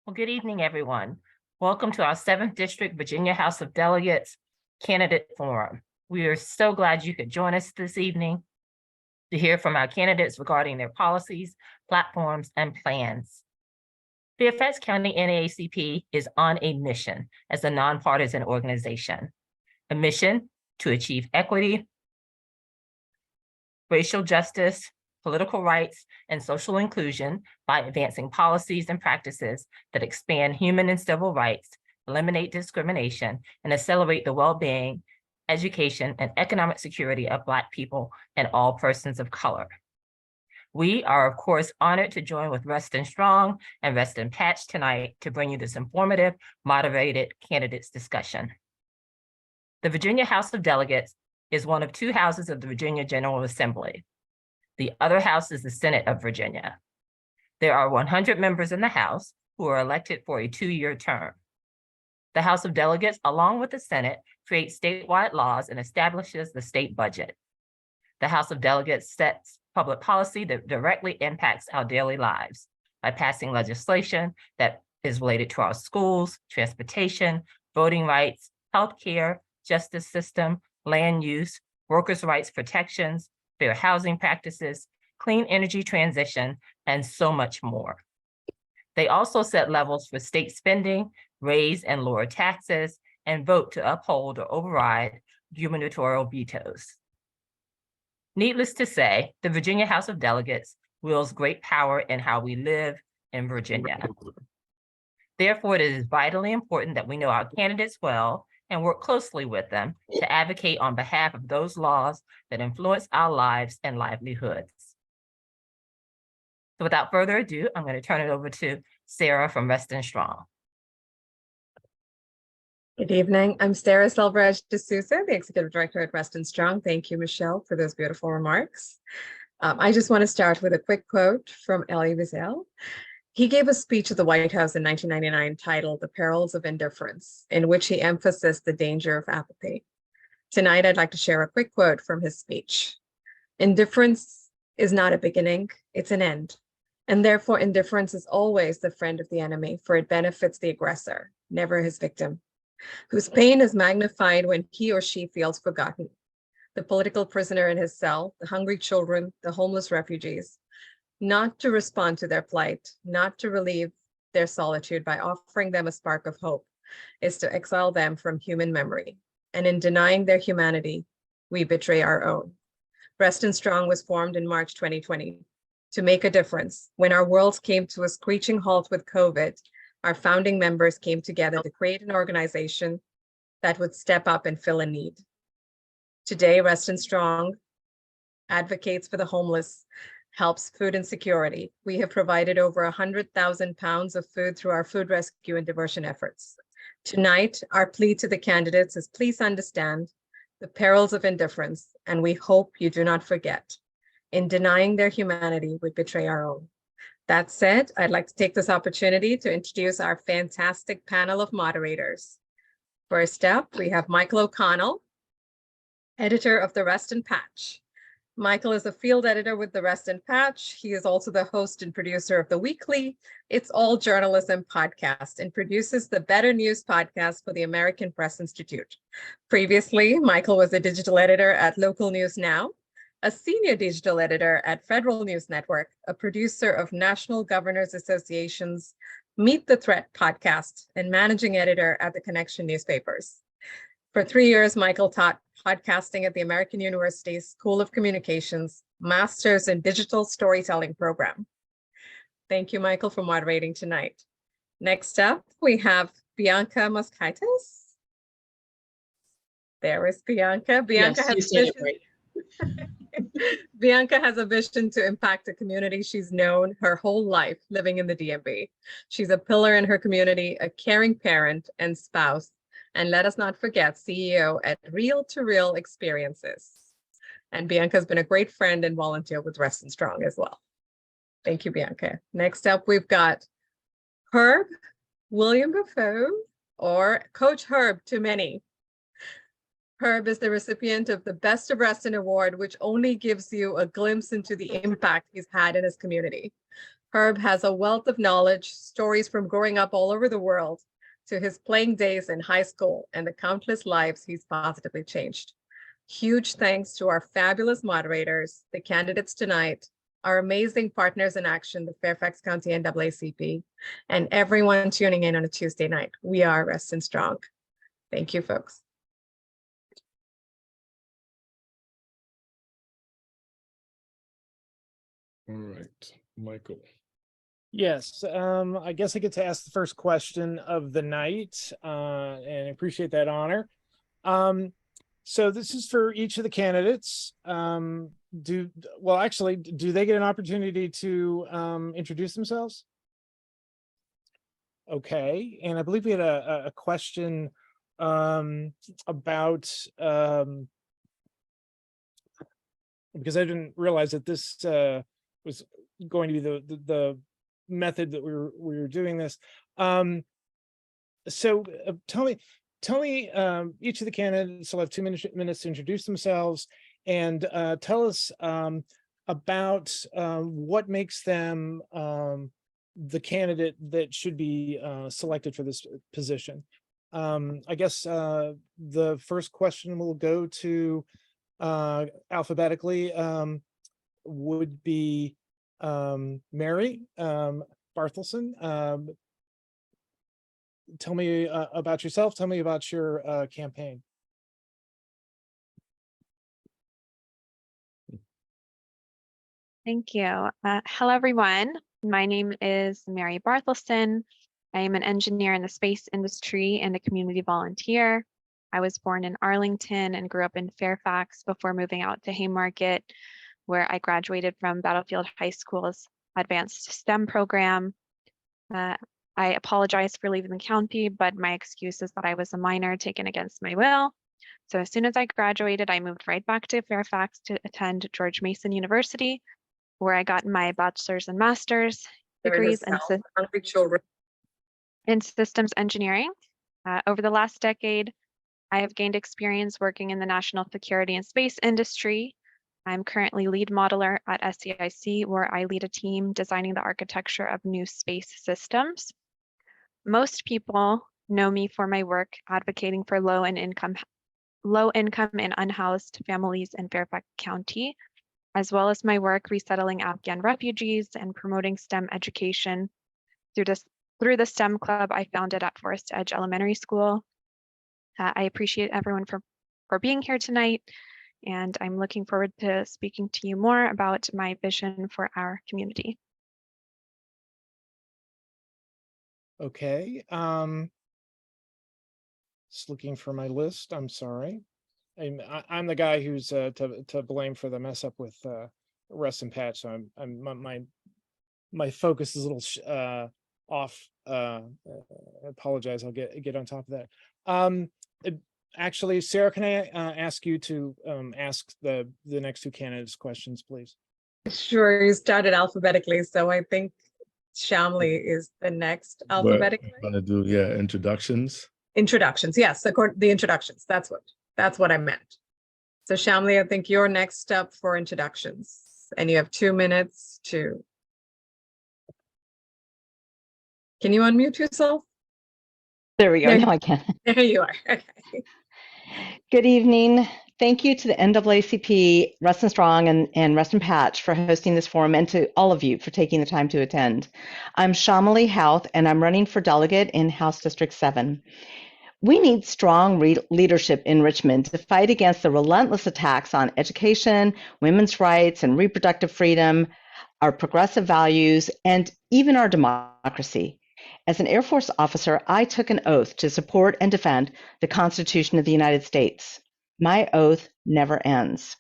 Well, good evening, everyone. Welcome to our 7th District Virginia House of Delegates Candidate Forum. We are so glad you could join us this evening to hear from our candidates regarding their policies, platforms, and plans. Fairfax County NAACP is on a mission as a nonpartisan organization, a mission to achieve equity, racial justice, political rights, and social inclusion by advancing policies and practices that expand human and civil rights, eliminate discrimination, and accelerate the well-being, education, and economic security of Black people and all persons of color. We are, of course, honored to join with Reston Strong and Reston Patch tonight to bring you this informative, moderated candidates discussion. The Virginia House of Delegates is one of 2 houses of the Virginia General Assembly. The other house is the Senate of Virginia. There are 100 members in the House who are elected for a 2-year term. The House of Delegates, along with the Senate, creates statewide laws and establishes the state budget. The House of Delegates sets public policy that directly impacts our daily lives by passing legislation that is related to our schools, transportation, voting rights, healthcare, justice system, land use, workers' rights protections, fair housing practices, clean energy transition, and so much more. They also set levels for state spending, raise and lower taxes, and vote to uphold or override gubernatorial vetoes. Needless to say, the Virginia House of Delegates wields great power in how we live in Virginia. Therefore, it is vitally important that we know our candidates well and work closely with them to advocate on behalf of those laws that influence our lives and livelihoods. So without further ado, I'm going to turn it over to Sarah from Reston Strong. Good evening. I'm Sarah Salvarez de Souza, the Executive Director at Reston Strong. Thank you, Michelle, for those beautiful remarks. I just want to start with a quick quote from Elie Wiesel. He gave a speech at the White House in 1999 titled "The Perils of Indifference," in which he emphasized the danger of apathy. Tonight, I'd like to share a quick quote from his speech. "Indifference is not a beginning, it's an end. And therefore, indifference is always the friend of the enemy, for it benefits the aggressor, never his victim, whose pain is magnified when he or she feels forgotten. The political prisoner in his cell, the hungry children, the homeless refugees, not to respond to their plight, not to relieve their solitude by offering them a spark of hope, is to exile them from human memory. And in denying their humanity, we betray our own." Reston Strong was formed in March 2020 to make a difference. When our worlds came to a screeching halt with COVID, our founding members came together to create an organization that would step up and fill a need. Today, Reston Strong advocates for the homeless, helps food insecurity. We have provided over 100,000 pounds of food through our food rescue and diversion efforts. Tonight, our plea to the candidates is please understand the perils of indifference, and we hope you do not forget. In denying their humanity, we betray our own. That said, I'd like to take this opportunity to introduce our fantastic panel of moderators. First up, we have Michael O'Connell, editor of the Reston Patch. Michael is a field editor with the Reston Patch. He is also the host and producer of the weekly It's All Journalism podcast and produces the Better News podcast for the American Press Institute. Previously, Michael was a digital editor at Local News Now, a senior digital editor at Federal News Network, a producer of National Governors Association's Meet the Threat podcast, and managing editor at the Connection newspapers. For 3 years, Michael taught podcasting at the American University School of Communications Masters in Digital Storytelling program. Thank you, Michael, for moderating tonight. Next up, we have Bianca Moskaitis. There is Bianca. Bianca Yes, has you said it right. Bianca has a vision to impact the community she's known her whole life living in the DMV. She's a pillar in her community, a caring parent and spouse, and let us not forget, CEO at Real to Real Experiences. And Bianca has been a great friend and volunteer with Reston Strong as well. Thank you, Bianca. Next up, we've got Herb William Buffo, or Coach Herb to many. Herb is the recipient of the Best of Reston Award, which only gives you a glimpse into the impact he's had in his community. Herb has a wealth of knowledge, stories from growing up all over the world to his playing days in high school and the countless lives he's positively changed. Huge thanks to our fabulous moderators, the candidates tonight, our amazing partners in action, the Fairfax County NAACP, and everyone tuning in on a Tuesday night. We are Reston Strong. Thank you, folks. All right, Michael. Yes, I guess I get to ask the first question of the night, and I appreciate that honor. So this is for each of the candidates. Do they get an opportunity to introduce themselves? Okay, and I believe we had a question about because I didn't realize that this was going to be the method that we were doing this. So tell me, each of the candidates will have 2 minutes to introduce themselves and tell us about what makes them the candidate that should be selected for this position. I guess the first question will go to alphabetically would be Mary Barthelson. Tell me about yourself. Tell me about your campaign. Thank you. Hello, everyone. My name is Mary Barthelson. I am an engineer in the space industry and a community volunteer. I was born in Arlington and grew up in Fairfax before moving out to Haymarket, where I graduated from Battlefield High School's advanced STEM program. I apologize for leaving the county, but my excuse is that I was a minor taken against my will. So as soon as I graduated, I moved right back to Fairfax to attend George Mason University, where I got my bachelor's and master's degrees in systems engineering. Over the last decade, I have gained experience working in the national security and space industry. I'm currently lead modeler at SCIC, where I lead a team designing the architecture of new space systems. Most people know me for my work advocating for low income and unhoused families in Fairfax County, as well as my work resettling Afghan refugees and promoting STEM education through the STEM club I founded at Forest Edge Elementary School. I appreciate everyone for being here tonight, and I'm looking forward to speaking to you more about my vision for our community. Okay. Just looking for my list. I'm sorry. I'm the guy who's to blame for the mess up with Rest and Patch. So my focus is a little off. I apologize. I'll get on top of that. Actually, Sarah, can I ask you to ask the next two candidates questions, please? Sure, you started alphabetically, so I think Shamli is the next alphabetically. We're gonna do introductions. Introductions, yes, the introductions. That's what I meant. So Shamli, I think you're next up for introductions, and you have 2 minutes to. Can you unmute yourself? There we go. Now I can. There you are. Okay. Good evening. Thank you to the NAACP, Rest and Strong, and Rest and Patch for hosting this forum, and to all of you for taking the time to attend. I'm Shamali Houth, and I'm running for delegate in House District 7. We need strong leadership in Richmond to fight against the relentless attacks on education, women's rights, and reproductive freedom, our progressive values, and even our democracy. As an Air Force officer, I took an oath to support and defend the Constitution of the United States. My oath never ends.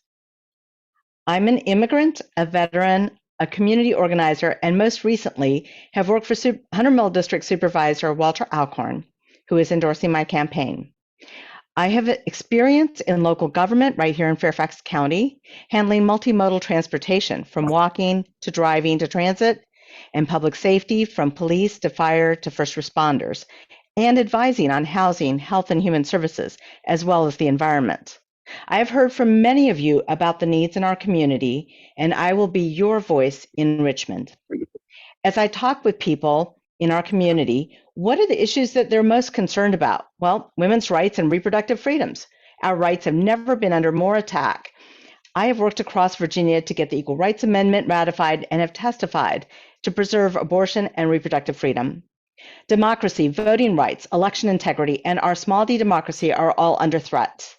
I'm an immigrant, a veteran, a community organizer, and most recently have worked for 100 Mill District Supervisor Walter Alcorn, who is endorsing my campaign. I have experience in local government right here in Fairfax County, handling multimodal transportation from walking to driving to transit, and public safety from police to fire to first responders, and advising on housing, health, and human services, as well as the environment. I have heard from many of you about the needs in our community, and I will be your voice in Richmond. As I talk with people in our community, what are the issues that they're most concerned about? Well, women's rights and reproductive freedoms. Our rights have never been under more attack. I have worked across Virginia to get the Equal Rights Amendment ratified and have testified to preserve abortion and reproductive freedom. Democracy, voting rights, election integrity, and our small d democracy are all under threat.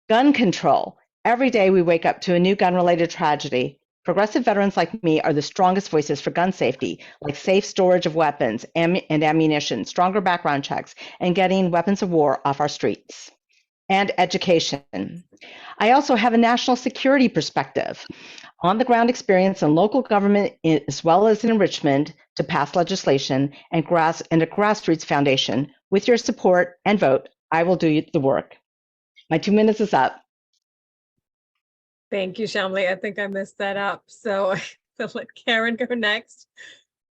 Gun control. Every day we wake up to a new gun-related tragedy. Progressive veterans like me are the strongest voices for gun safety, like safe storage of weapons and ammunition, stronger background checks, and getting weapons of war off our streets. And education. I also have a national security perspective, on-the-ground experience in local government as well as in Richmond to pass legislation and a grassroots foundation. With your support and vote, I will do the work. My 2 minutes is up. Thank you, Shamli. I think I messed that up. So I'll let Karen go next.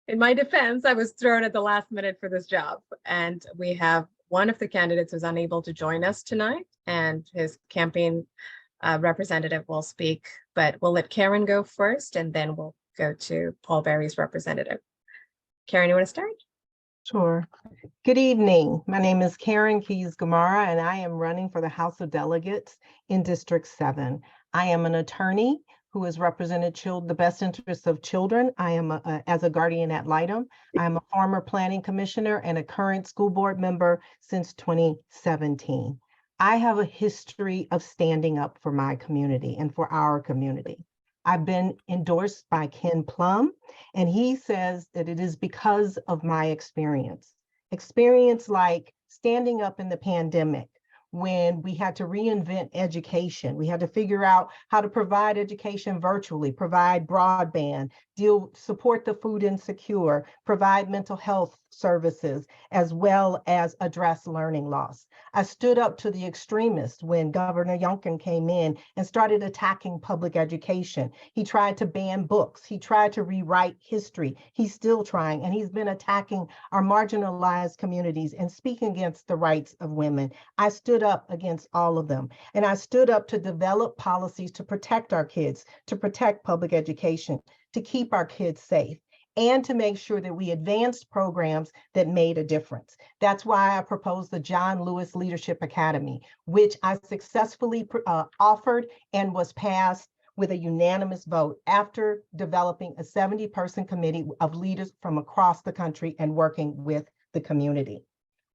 In my defense, I was thrown at the last minute for this job, and we have one of the candidates who's unable to join us tonight, and his campaign representative will speak, but we'll let Karen go first, and then we'll go to Paul Berry's representative. Karen, you want to start? Sure. Good evening. My name is Karen Keys-Gamara, and I am running for the House of Delegates in District 7. I am an attorney who has represented the best interests of children. I am as a guardian ad litem. I am a former planning commissioner and a current school board member since 2017. I have a history of standing up for my community and for our community. I've been endorsed by Ken Plum, and he says that it is because of my experience like standing up in the pandemic, when we had to reinvent education. We had to figure out how to provide education virtually, provide broadband, support the food insecure, provide mental health services, as well as address learning loss. I stood up to the extremists when Governor Youngkin came in and started attacking public education. He tried to ban books. He tried to rewrite history. He's still trying, and he's been attacking our marginalized communities and speaking against the rights of women. I stood up against all of them, and I stood up to develop policies to protect our kids, to protect public education, to keep our kids safe, and to make sure that we advanced programs that made a difference. That's why I proposed the John Lewis Leadership Academy, which I successfully offered and was passed with a unanimous vote after developing a 70-person committee of leaders from across the country and working with the community.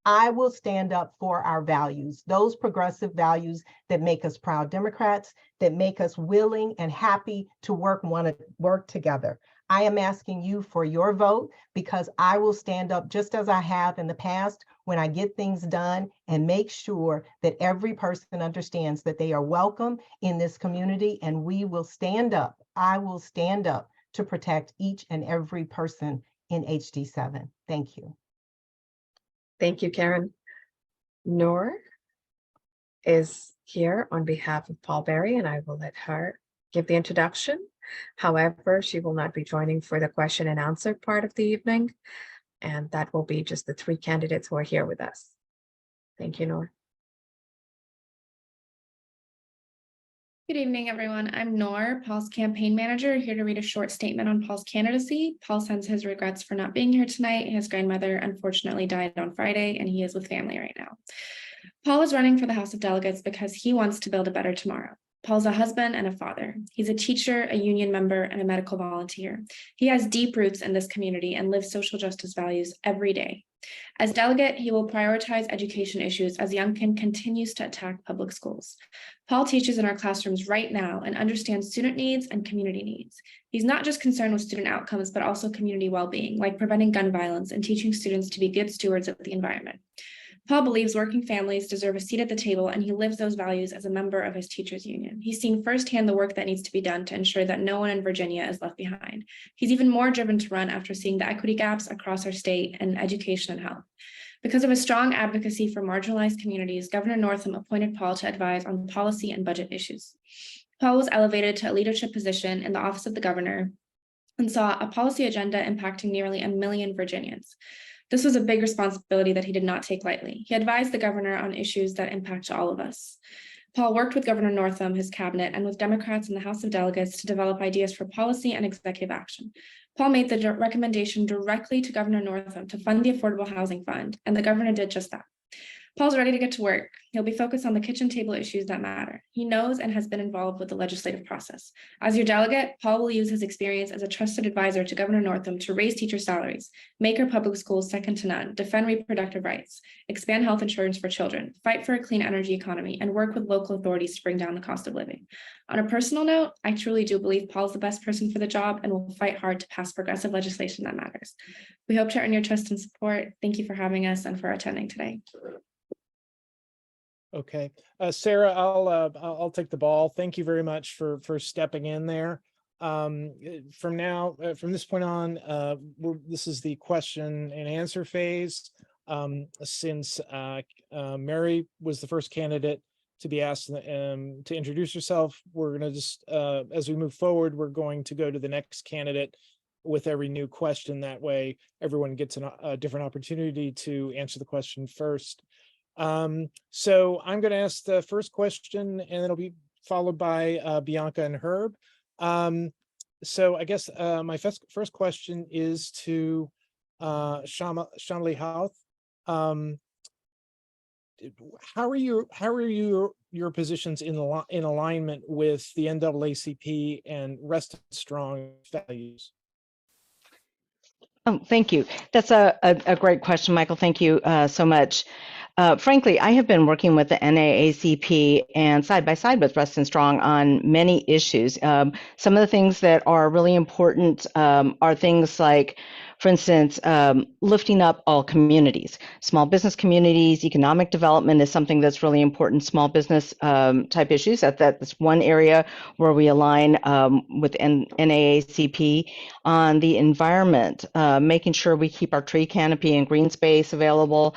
I will stand up for our values, those progressive values that make us proud Democrats, that make us willing and happy to work together. I am asking you for your vote because I will stand up just as I have in the past when I get things done and make sure that every person understands that they are welcome in this community, and we will stand up. I will stand up to protect each and every person in HD7. Thank you. Thank you, Karen. Noor is here on behalf of Paul Berry, and I will let her give the introduction. However, she will not be joining for the question and answer part of the evening, and that will be just the 3 candidates who are here with us. Thank you, Noor. Good evening, everyone. I'm Noor, Paul's campaign manager, here to read a short statement on Paul's candidacy. Paul sends his regrets for not being here tonight. His grandmother unfortunately died on Friday, and he is with family right now. Paul is running for the House of Delegates because he wants to build a better tomorrow. Paul's a husband and a father. He's a teacher, a union member, and a medical volunteer. He has deep roots in this community and lives social justice values every day. As delegate, he will prioritize education issues as Youngkin continues to attack public schools. Paul teaches in our classrooms right now and understands student needs and community needs. He's not just concerned with student outcomes, but also community well-being, like preventing gun violence and teaching students to be good stewards of the environment. Paul believes working families deserve a seat at the table, and he lives those values as a member of his teachers union. He's seen firsthand the work that needs to be done to ensure that no one in Virginia is left behind. He's even more driven to run after seeing the equity gaps across our state in education and health. Because of his strong advocacy for marginalized communities, Governor Northam appointed Paul to advise on policy and budget issues. Paul was elevated to a leadership position in the office of the governor and saw a policy agenda impacting nearly 1 million Virginians. This was a big responsibility that he did not take lightly. He advised the governor on issues that impact all of us. Paul worked with Governor Northam, his cabinet, and with Democrats in the House of Delegates to develop ideas for policy and executive action. Paul made the recommendation directly to Governor Northam to fund the Affordable Housing Fund, and the governor did just that. Paul's ready to get to work. He'll be focused on the kitchen table issues that matter. He knows and has been involved with the legislative process. As your delegate, Paul will use his experience as a trusted advisor to Governor Northam to raise teacher salaries, make our public schools second to none, defend reproductive rights, expand health insurance for children, fight for a clean energy economy, and work with local authorities to bring down the cost of living. On a personal note, I truly do believe Paul's the best person for the job and will fight hard to pass progressive legislation that matters. We hope to earn your trust and support. Thank you for having us and for attending today. Okay, Sarah, I'll take the ball. Thank you very much for stepping in there. From this point on, this is the question and answer phase. Since Mary was the first candidate to be asked to introduce herself, we're going to just, as we move forward, we're going to go to the next candidate with every new question. That way, everyone gets a different opportunity to answer the question first. So I'm going to ask the first question, and it'll be followed by Bianca and Herb. So I guess my first question is to Shamali Houth. How are your positions in alignment with the NAACP and Rest Strong values? Oh, thank you. That's a great question, Michael. Thank you so much. Frankly, I have been working with the NAACP and side by side with Rest Strong on many issues. Some of the things that are really important are things like, for instance, lifting up all communities, small business communities. Economic development is something that's really important. Small business type issues. That's one area where we align with NAACP. On the environment, making sure we keep our tree canopy and green space available,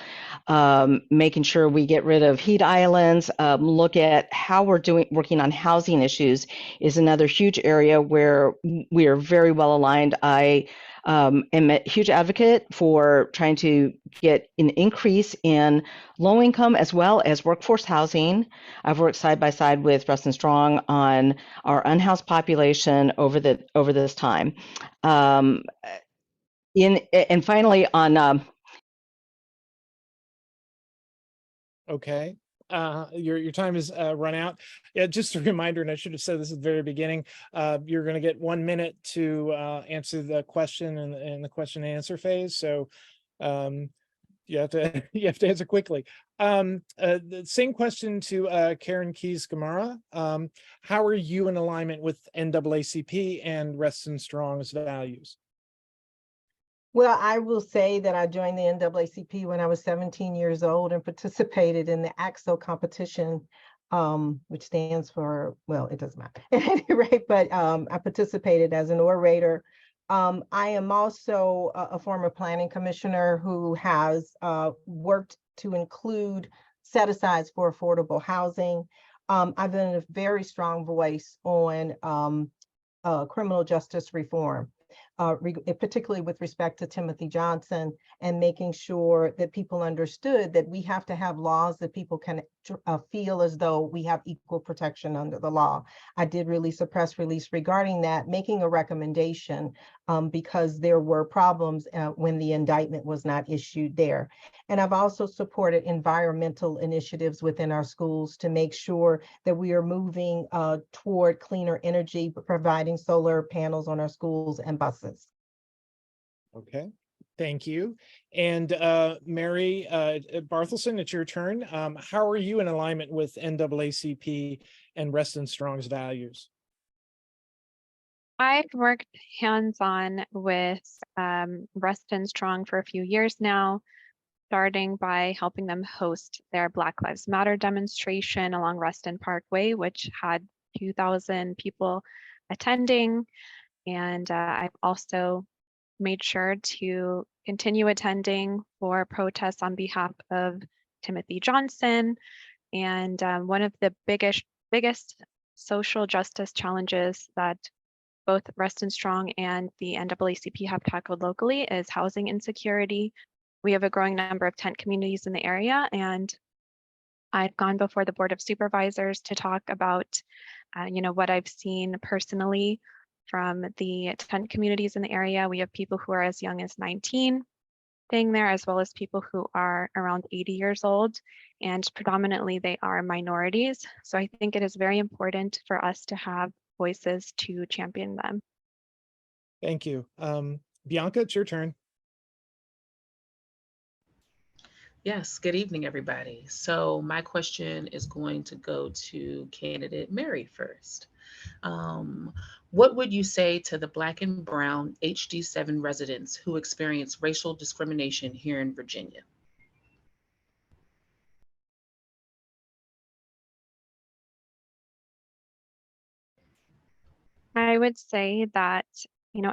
making sure we get rid of heat islands, look at how we're working on housing issues is another huge area where we are very well aligned. I am a huge advocate for trying to get an increase in low income as well as workforce housing. I've worked side by side with Rest Strong on our unhoused population over this time. And finally on Okay, your time is run out. Yeah, just a reminder, and I should have said this at the very beginning. You're going to get 1 minute to answer the question in the question and answer phase. So you have to answer quickly. The same question to Karen Keys-Gamarra. How are you in alignment with NAACP and Rest Strong's values? Well, I will say that I joined the NAACP when I was 17 years old and participated in the AXO competition, which stands for, well, it doesn't matter at any rate, but I participated as an orator. I am also a former planning commissioner who has worked to include set-asides for affordable housing. I've been a very strong voice on criminal justice reform. Particularly with respect to Timothy Johnson, and making sure that people understood that we have to have laws that people can feel as though we have equal protection under the law. I did release a press release regarding that, making a recommendation because there were problems when the indictment was not issued there. And I've also supported environmental initiatives within our schools to make sure that we are moving toward cleaner energy, providing solar panels on our schools and buses. Okay, thank you. And Mary Barthelson, it's your turn. How are you in alignment with NAACP and Rest Strong's values? I've worked hands-on with Rest Strong for a few years now, starting by helping them host their Black Lives Matter demonstration along Reston Parkway, which had 2,000 people attending. And I've also made sure to continue attending for protests on behalf of Timothy Johnson. And one of the biggest social justice challenges that both Rest Strong and the NAACP have tackled locally is housing insecurity. We have a growing number of tent communities in the area, and I've gone before the Board of Supervisors to talk about, what I've seen personally from the tent communities in the area. We have people who are as young as 19 staying there, as well as people who are around 80 years old, and predominantly they are minorities. So I think it is very important for us to have voices to champion them. Thank you. Bianca, it's your turn. Yes, good evening, everybody. So my question is going to go to candidate Mary first. What would you say to the Black and Brown HD7 residents who experience racial discrimination here in Virginia? I would say that,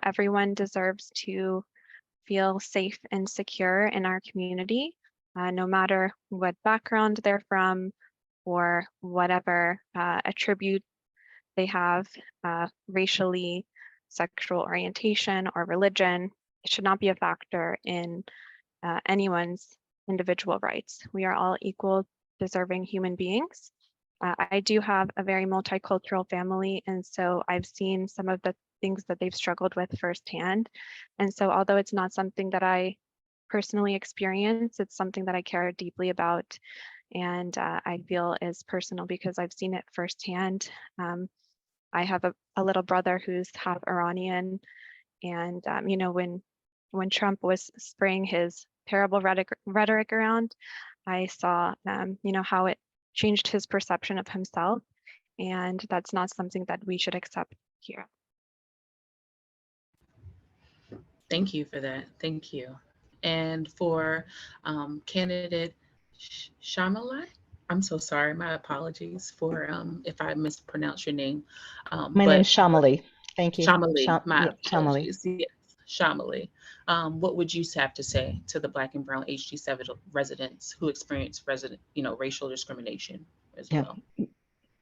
everyone deserves to feel safe and secure in our community, no matter what background they're from or whatever attribute they have, racially, sexual orientation, or religion. It should not be a factor in anyone's individual rights. We are all equal, deserving human beings. I do have a very multicultural family, and so I've seen some of the things that they've struggled with firsthand. And so although it's not something that I personally experience, it's something that I care deeply about, and I feel is personal because I've seen it firsthand. I have a little brother who's half Iranian, and when Trump was spraying his terrible rhetoric around, I saw how it changed his perception of himself, and that's not something that we should accept here. Thank you for that. Thank you. And for candidate Shamalai, I'm so sorry. My apologies for if I mispronounce your name. My name's Shamali. Thank you. Shamali, my Yeah, Shamali. apologies. Yes, Shamali. What would you have to say to the Black and Brown HD7 residents who experience racial discrimination as well?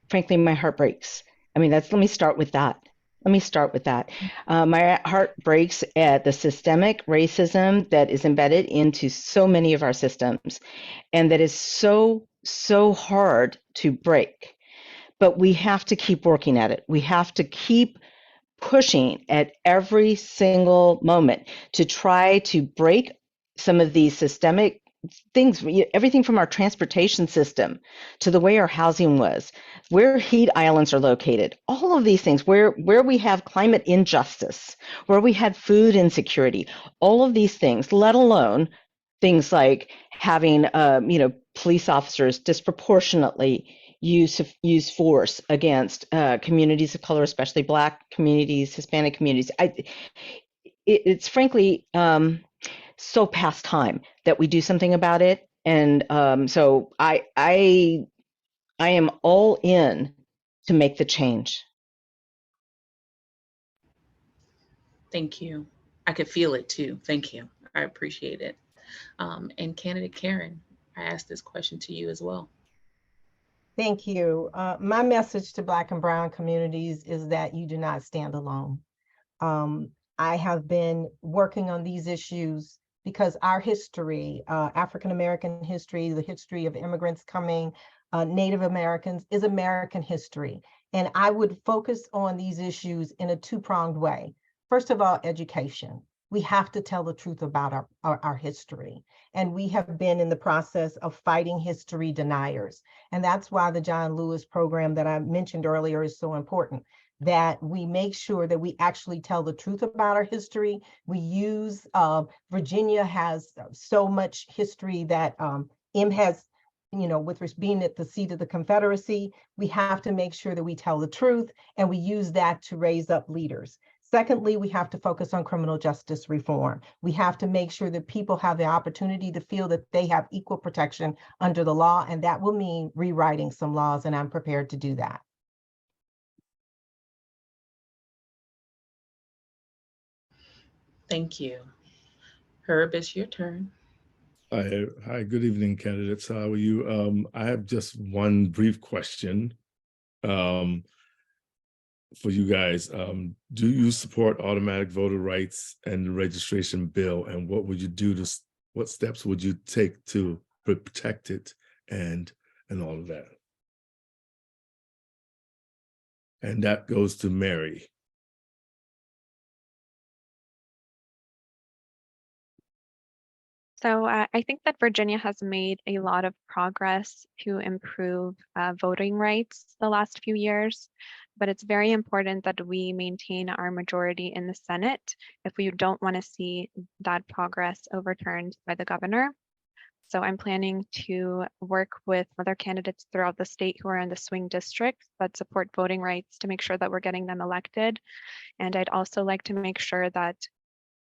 Frankly, my heart breaks. I mean, let me start with that. My heart breaks at the systemic racism that is embedded into so many of our systems, and that is so hard to break. But we have to keep working at it. We have to keep pushing at every single moment to try to break some of these systemic things, everything from our transportation system to the way our housing was, where heat islands are located, all of these things, where we have climate injustice, where we had food insecurity, all of these things, let alone things like having police officers disproportionately use force against communities of color, especially Black communities, Hispanic communities. It's frankly so past time that we do something about it. And so I am all in to make the change. Thank you. I could feel it too. Thank you. I appreciate it. And candidate Karen, I asked this question to you as well. Thank you. My message to Black and Brown communities is that you do not stand alone. I have been working on these issues because our history, African-American history, the history of immigrants coming, Native Americans, is American history. And I would focus on these issues in a two-pronged way. First of all, education. We have to tell the truth about our history. And we have been in the process of fighting history deniers. And that's why the John Lewis program that I mentioned earlier is so important, that we make sure that we actually tell the truth about our history. We use, Virginia has so much history that has, with being at the seat of the Confederacy, we have to make sure that we tell the truth and we use that to raise up leaders. Secondly, we have to focus on criminal justice reform. We have to make sure that people have the opportunity to feel that they have equal protection under the law, and that will mean rewriting some laws, and I'm prepared to do that. Thank you. Herb, it's your turn. Hi, good evening, candidates. How are you? I have just one brief question for you guys. Do you support automatic voter rights and the registration bill? And what would you do what steps would you take to protect it and all of that? And that goes to Mary. So I think that Virginia has made a lot of progress to improve voting rights the last few years, but it's very important that we maintain our majority in the Senate if we don't want to see that progress overturned by the governor. So I'm planning to work with other candidates throughout the state who are in the swing districts that support voting rights to make sure that we're getting them elected. And I'd also like to make sure that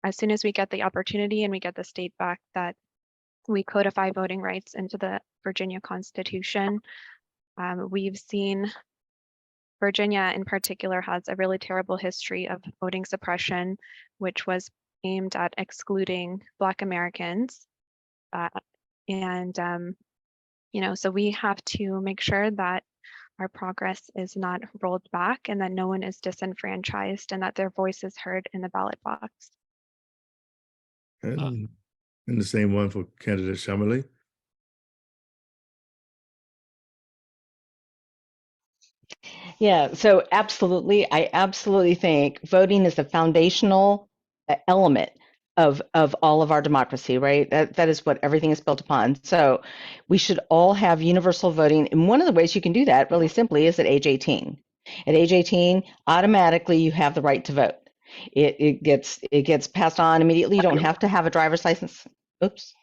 as soon as we get the opportunity and we get the state back, that we codify voting rights into the Virginia Constitution. We've seen Virginia in particular has a really terrible history of voting suppression, which was aimed at excluding Black Americans. And so we have to make sure that our progress is not rolled back and that no one is disenfranchised and that their voice is heard in the ballot box. And the same one for candidate Shamali. Yeah, so absolutely. I absolutely think voting is the foundational element of all of our democracy, right? That is what everything is built upon. So we should all have universal voting. And one of the ways you can do that really simply is at age 18. At age 18, automatically you have the right to vote. It gets passed on immediately. You don't have to have a driver's license. Oops,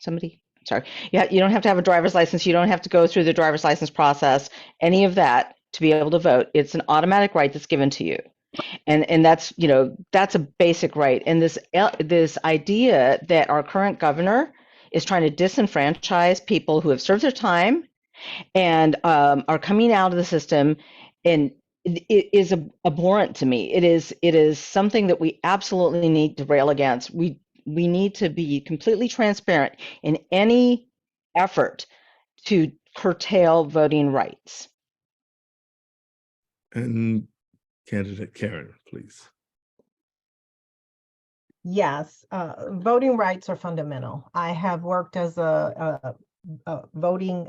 sorry. Yeah, you don't have to have a driver's license. You don't have to go through the driver's license process, any of that to be able to vote. It's an automatic right that's given to you. And that's, that's a basic right. And this idea that our current governor is trying to disenfranchise people who have served their time and are coming out of the system, and it is abhorrent to me. It is something that we absolutely need to rail against. We need to be completely transparent in any effort to curtail voting rights. And candidate Karen, please. Yes, voting rights are fundamental. I have worked as a voting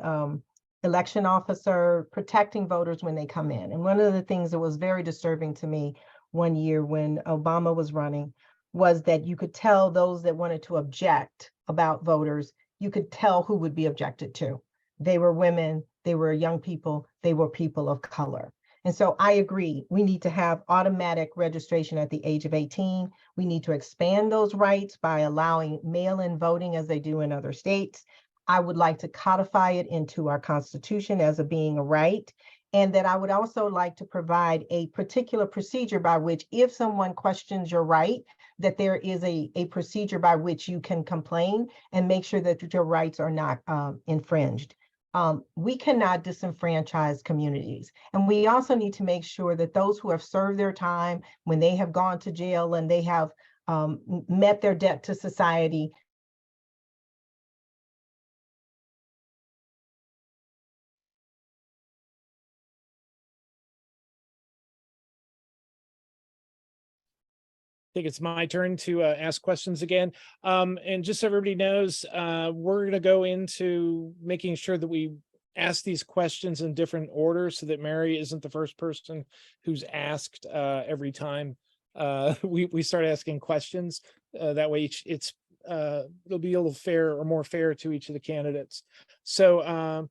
election officer, protecting voters when they come in. And one of the things that was very disturbing to me one year when Obama was running was that you could tell those that wanted to object about voters, you could tell who would be objected to. They were women, they were young people, they were people of color. And so I agree, we need to have automatic registration at the age of 18. We need to expand those rights by allowing mail-in voting as they do in other states. I would like to codify it into our Constitution as being a right. And that I would also like to provide a particular procedure by which if someone questions your right, that there is a procedure by which you can complain and make sure that your rights are not infringed. We cannot disenfranchise communities. And we also need to make sure that those who have served their time, when they have gone to jail and they have met their debt to society, I think it's my turn to ask questions again. And just so everybody knows, we're going to go into making sure that we ask these questions in different orders so that Mary isn't the first person who's asked every time we start asking questions. That way it'll be a little fair or more fair to each of the candidates. So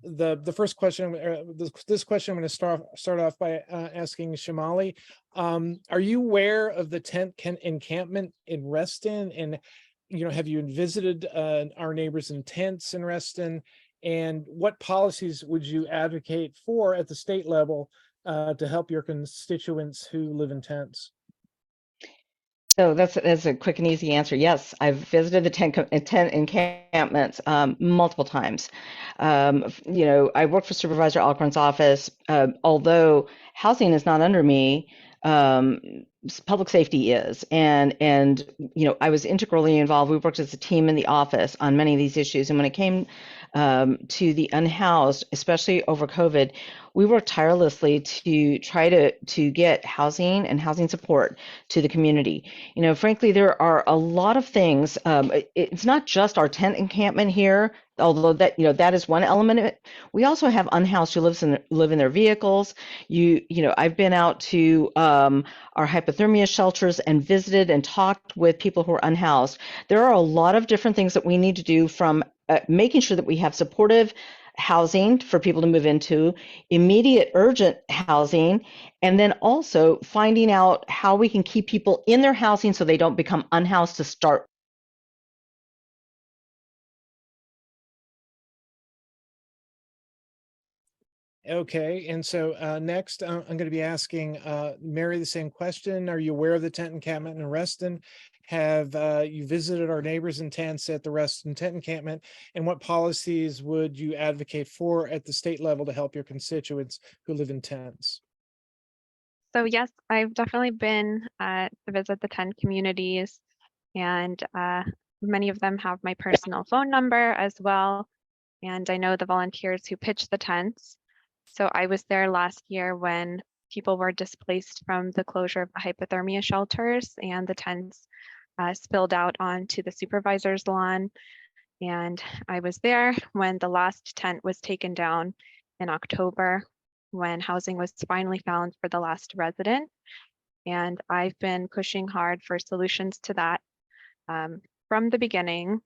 the first question, this question I'm going to start off by asking Shamali. Are you aware of the tent encampment in Reston? And have you visited our neighbors in tents in Reston? And what policies would you advocate for at the state level to help your constituents who live in tents? So that's a quick and easy answer. Yes, I've visited the tent encampments multiple times. I work for Supervisor Alcorn's office. Although housing is not under me, public safety is, and I was integrally involved. We worked as a team in the office on many of these issues. And when it came to the unhoused, especially over COVID, we worked tirelessly to try to get housing and housing support to the community. Frankly, there are a lot of things. It's not just our tent encampment here although that, that is one element of it. We also have unhoused who live in their vehicles. I've been out to our hypothermia shelters and visited and talked with people who are unhoused. There are a lot of different things that we need to do, from making sure that we have supportive housing for people to move into, immediate urgent housing, and then also finding out how we can keep people in their housing so they don't become unhoused to start. Okay, and so next I'm going to be asking Mary the same question. Are you aware of the tent encampment in Reston? Have you visited our neighbors in tents at the Reston tent encampment? And what policies would you advocate for at the state level to help your constituents who live in tents? So yes, I've definitely been to visit the tent communities, and many of them have my personal phone number as well. And I know the volunteers who pitch the tents. So I was there last year when people were displaced from the closure of the hypothermia shelters, and the tents spilled out onto the supervisor's lawn. And I was there when the last tent was taken down in October, when housing was finally found for the last resident. And I've been pushing hard for solutions to that from the beginning.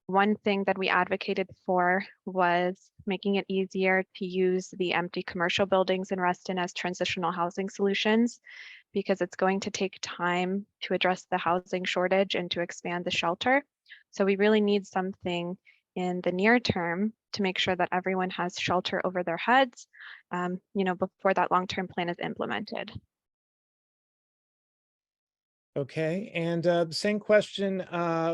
One thing that we advocated for was making it easier to use the empty commercial buildings in Reston as transitional housing solutions, because it's going to take time to address the housing shortage and to expand the shelter. So we really need something in the near term to make sure that everyone has shelter over their heads, before that long-term plan is implemented. Okay, and same question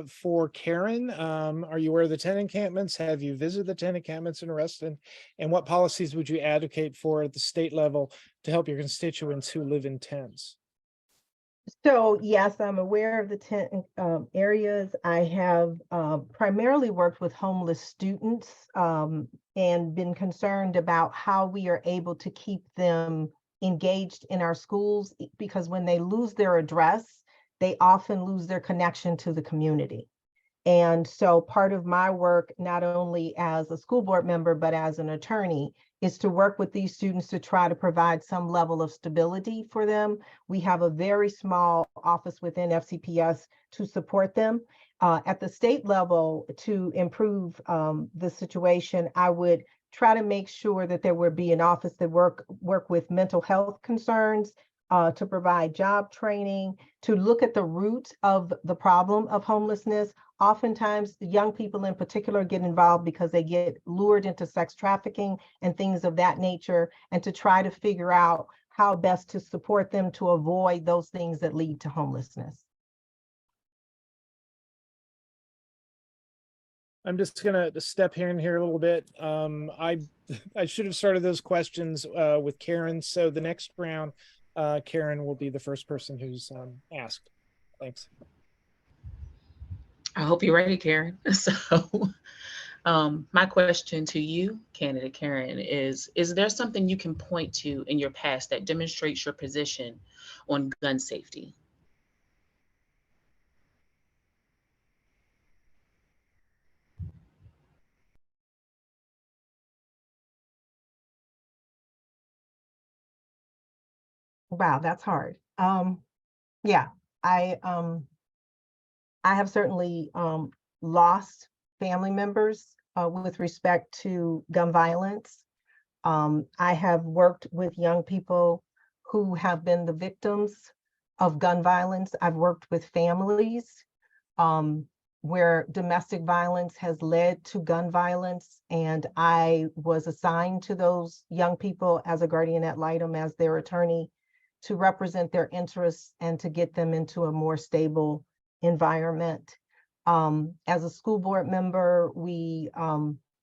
for Karen. Are you aware of the tent encampments? Have you visited the tent encampments in Reston? And what policies would you advocate for at the state level to help your constituents who live in tents? So yes, I'm aware of the tent areas. I have primarily worked with homeless students and been concerned about how we are able to keep them engaged in our schools, because when they lose their address, they often lose their connection to the community. And so part of my work, not only as a school board member, but as an attorney, is to work with these students to try to provide some level of stability for them. We have a very small office within FCPS to support them. At the state level, to improve the situation, I would try to make sure that there would be an office that work with mental health concerns, to provide job training, to look at the root of the problem of homelessness. Oftentimes, the young people in particular get involved because they get lured into sex trafficking and things of that nature, and to try to figure out how best to support them to avoid those things that lead to homelessness. I'm just gonna step in here a little bit. I should have started those questions with Karen. So the next round, Karen will be the first person who's asked. Thanks. I hope you're ready, Karen. So my question to you, candidate Karen, is there something you can point to in your past that demonstrates your position on gun safety? Wow, that's hard. Yeah, I have certainly lost family members with respect to gun violence. I have worked with young people who have been the victims of gun violence. I've worked with families where domestic violence has led to gun violence, and I was assigned to those young people as a guardian ad litem, as their attorney, to represent their interests and to get them into a more stable environment. As a school board member, we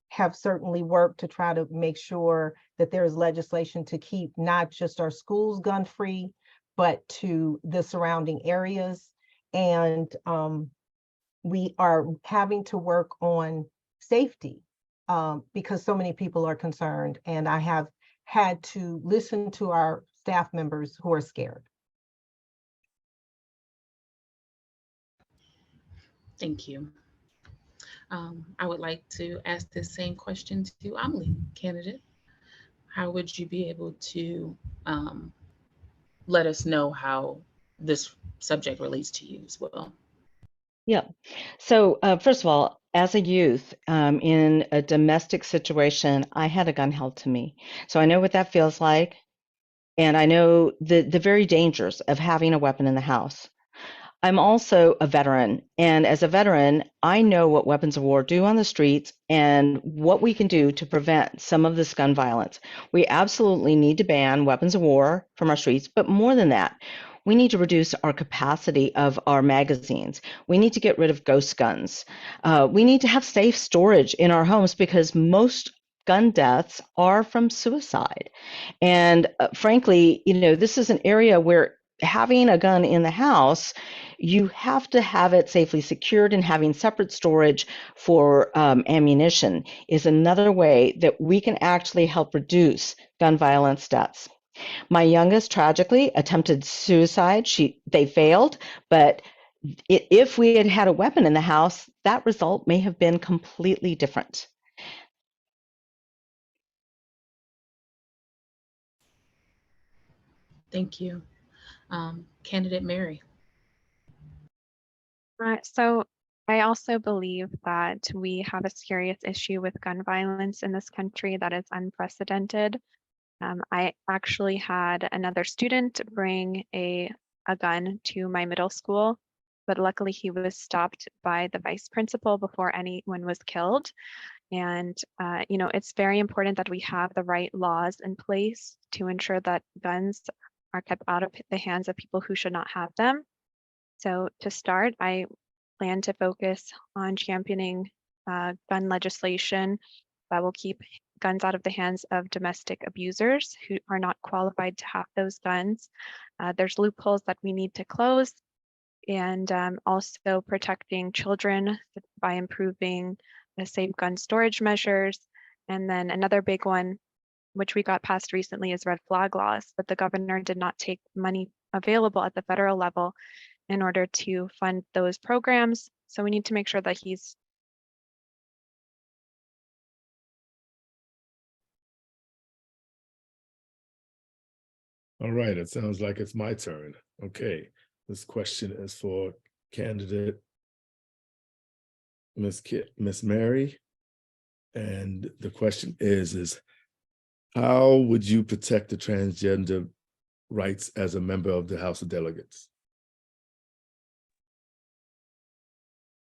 have certainly worked to try to make sure that there is legislation to keep not just our schools gun-free, but to the surrounding areas. And we are having to work on safety because so many people are concerned. And I have had to listen to our staff members who are scared. Thank you. I would like to ask this same question to Amelie, candidate. How would you be able to um, let us know how this subject relates to you as well? Yeah. So, first of all, as a youth in a domestic situation, I had a gun held to me. So I know what that feels like. And I know the very dangers of having a weapon in the house. I'm also a veteran, and as a veteran, I know what weapons of war do on the streets and what we can do to prevent some of this gun violence. We absolutely need to ban weapons of war from our streets, but more than that, we need to reduce our capacity of our magazines. We need to get rid of ghost guns. We need to have safe storage in our homes because most gun deaths are from suicide. And frankly, this is an area where having a gun in the house, you have to have it safely secured, and having separate storage for ammunition is another way that we can actually help reduce gun violence deaths. My youngest tragically attempted suicide. They failed, but if we had had a weapon in the house, that result may have been completely different. Thank you. Candidate Mary. So I also believe that we have a serious issue with gun violence in this country that is unprecedented. I actually had another student bring a gun to my middle school, but luckily he was stopped by the vice principal before anyone was killed. And, it's very important that we have the right laws in place to ensure that guns are kept out of the hands of people who should not have them. So to start, I plan to focus on championing gun legislation that will keep guns out of the hands of domestic abusers who are not qualified to have those guns. There's loopholes that we need to close, and also protecting children by improving the safe gun storage measures. And then another big one, which we got passed recently, is red flag laws, but the governor did not take money available at the federal level in order to fund those programs. So we need to make sure that he's All right, it sounds like it's my turn. Okay, this question is for candidate Miss Mary. And the question is how would you protect the transgender rights as a member of the House of Delegates?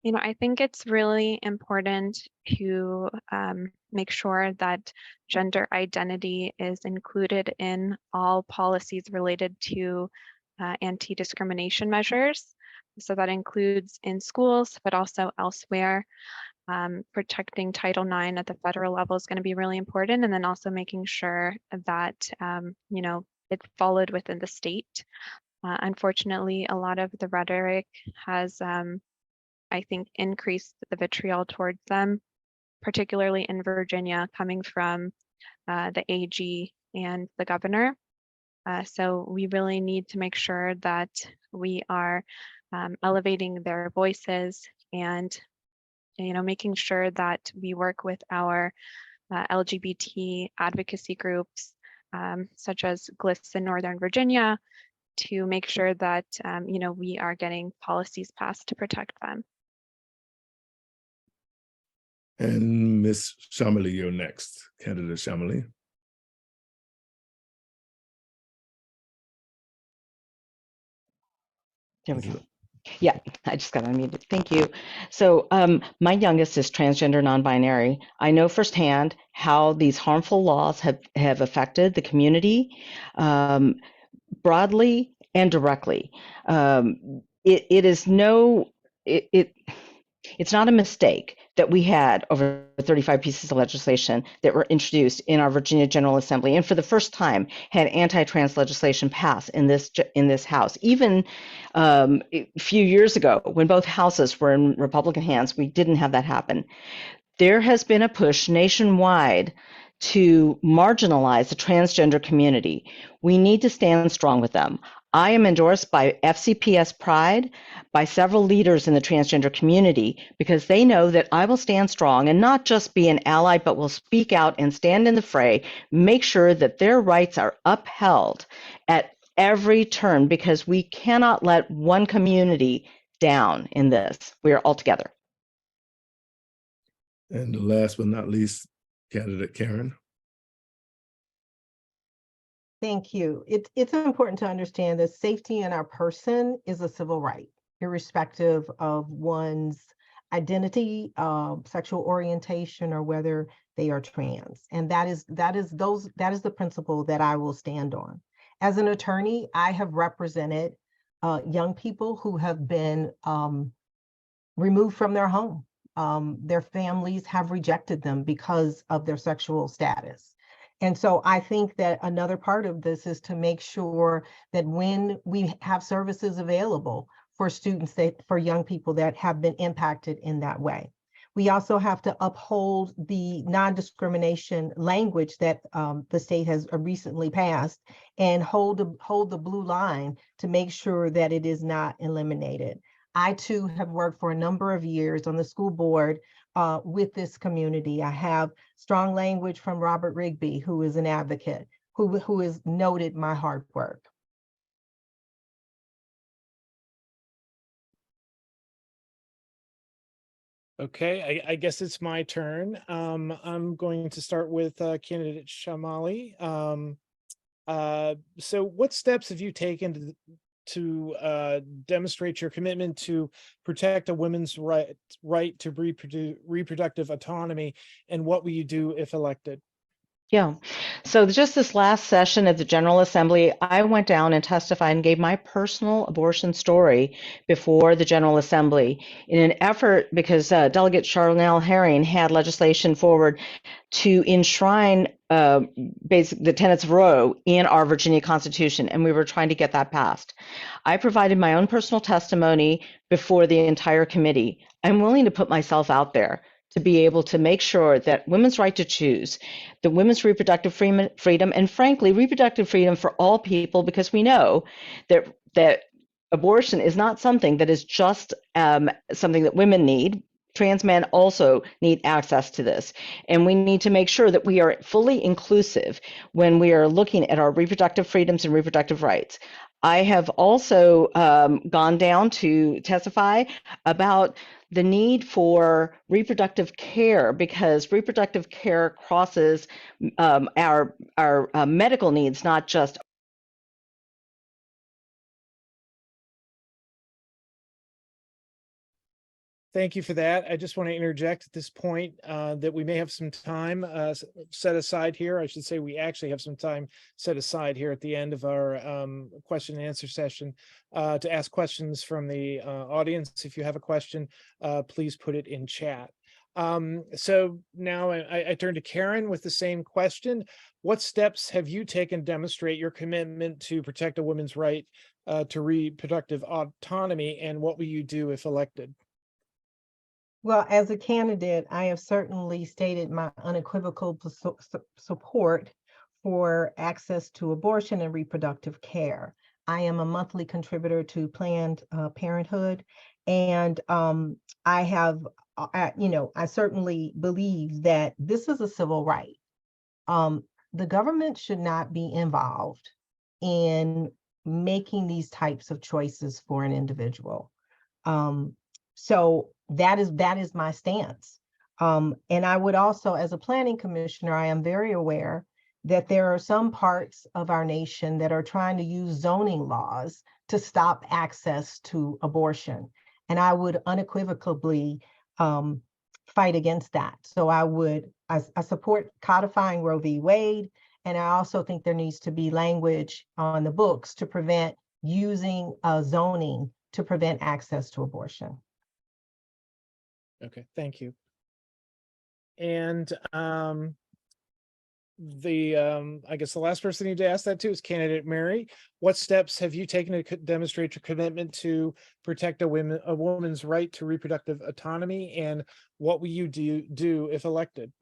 I think it's really important to make sure that gender identity is included in all policies related to anti-discrimination measures. So that includes in schools, but also elsewhere. Protecting Title IX at the federal level is going to be really important. And then also making sure that, it's followed within the state. Unfortunately, a lot of the rhetoric has I think, increased the vitriol towards them, particularly in Virginia, coming from the AG and the governor. So we really need to make sure that we are elevating their voices and, making sure that we work with our LGBT advocacy groups, such as GLIS in Northern Virginia, to make sure that, we are getting policies passed to protect them. And Ms. Shamali, you're next, candidate Shamali. There we go. Yeah, I just got unmuted. Thank you. So my youngest is transgender non-binary. I know firsthand how these harmful laws have affected the community broadly and directly. It's not a mistake that we had over 35 pieces of legislation that were introduced in our Virginia General Assembly, and for the first time had anti-trans legislation pass in this House. Even a few years ago, when both houses were in Republican hands, we didn't have that happen. There has been a push nationwide to marginalize the transgender community. We need to stand strong with them. I am endorsed by FCPS Pride, by several leaders in the transgender community, because they know that I will stand strong and not just be an ally, but will speak out and stand in the fray, make sure that their rights are upheld at every turn, because we cannot let one community down in this. We are all together. And last but not least, candidate Karen. Thank you. It's important to understand that safety in our person is a civil right, irrespective of one's identity, sexual orientation, or whether they are trans. And that is the principle that I will stand on. As an attorney, I have represented young people who have been removed from their home. Their families have rejected them because of their sexual status. And so I think that another part of this is to make sure that when we have services available for students, for young people that have been impacted in that way. We also have to uphold the non-discrimination language that the state has recently passed, and hold the blue line to make sure that it is not eliminated. I too have worked for a number of years on the school board with this community. I have strong language from Robert Rigby, who is an advocate, who has noted my hard work. Okay, I guess it's my turn. I'm going to start with candidate Shamali. So what steps have you taken to demonstrate your commitment to protect a woman's right to reproductive autonomy, and what will you do if elected? Yeah. So just this last session at the General Assembly, I went down and testified and gave my personal abortion story before the General Assembly in an effort, because Delegate Charnel Herring had legislation forward to enshrine the tenets of Roe in our Virginia Constitution, and we were trying to get that passed. I provided my own personal testimony before the entire committee. I'm willing to put myself out there to be able to make sure that women's right to choose, the women's reproductive freedom, and frankly, reproductive freedom for all people, because we know that abortion is not something that is just something that women need. Trans men also need access to this. And we need to make sure that we are fully inclusive when we are looking at our reproductive freedoms and reproductive rights. I have also gone down to testify about the need for reproductive care, because reproductive care crosses our medical needs, not just. Thank you for that. I just want to interject at this point that we may have some time set aside here. I should say we actually have some time set aside here at the end of our question and answer session to ask questions from the audience. If you have a question, please put it in chat. So now I turn to Karen with the same question. What steps have you taken to demonstrate your commitment to protect a woman's right to reproductive autonomy, and what will you do if elected? Well, as a candidate, I have certainly stated my unequivocal support for access to abortion and reproductive care. I am a monthly contributor to Planned Parenthood, and I have, I certainly believe that this is a civil right. The government should not be involved in making these types of choices for an individual. So that is my stance. And I would also, as a planning commissioner, I am very aware that there are some parts of our nation that are trying to use zoning laws to stop access to abortion. And I would unequivocally fight against that. So I support codifying Roe v. Wade. And I also think there needs to be language on the books to prevent using zoning to prevent access to abortion. Okay, thank you. And I guess the last person you need to ask that to is candidate Mary. What steps have you taken to demonstrate your commitment to protect a woman's right to reproductive autonomy, and what will you do if elected?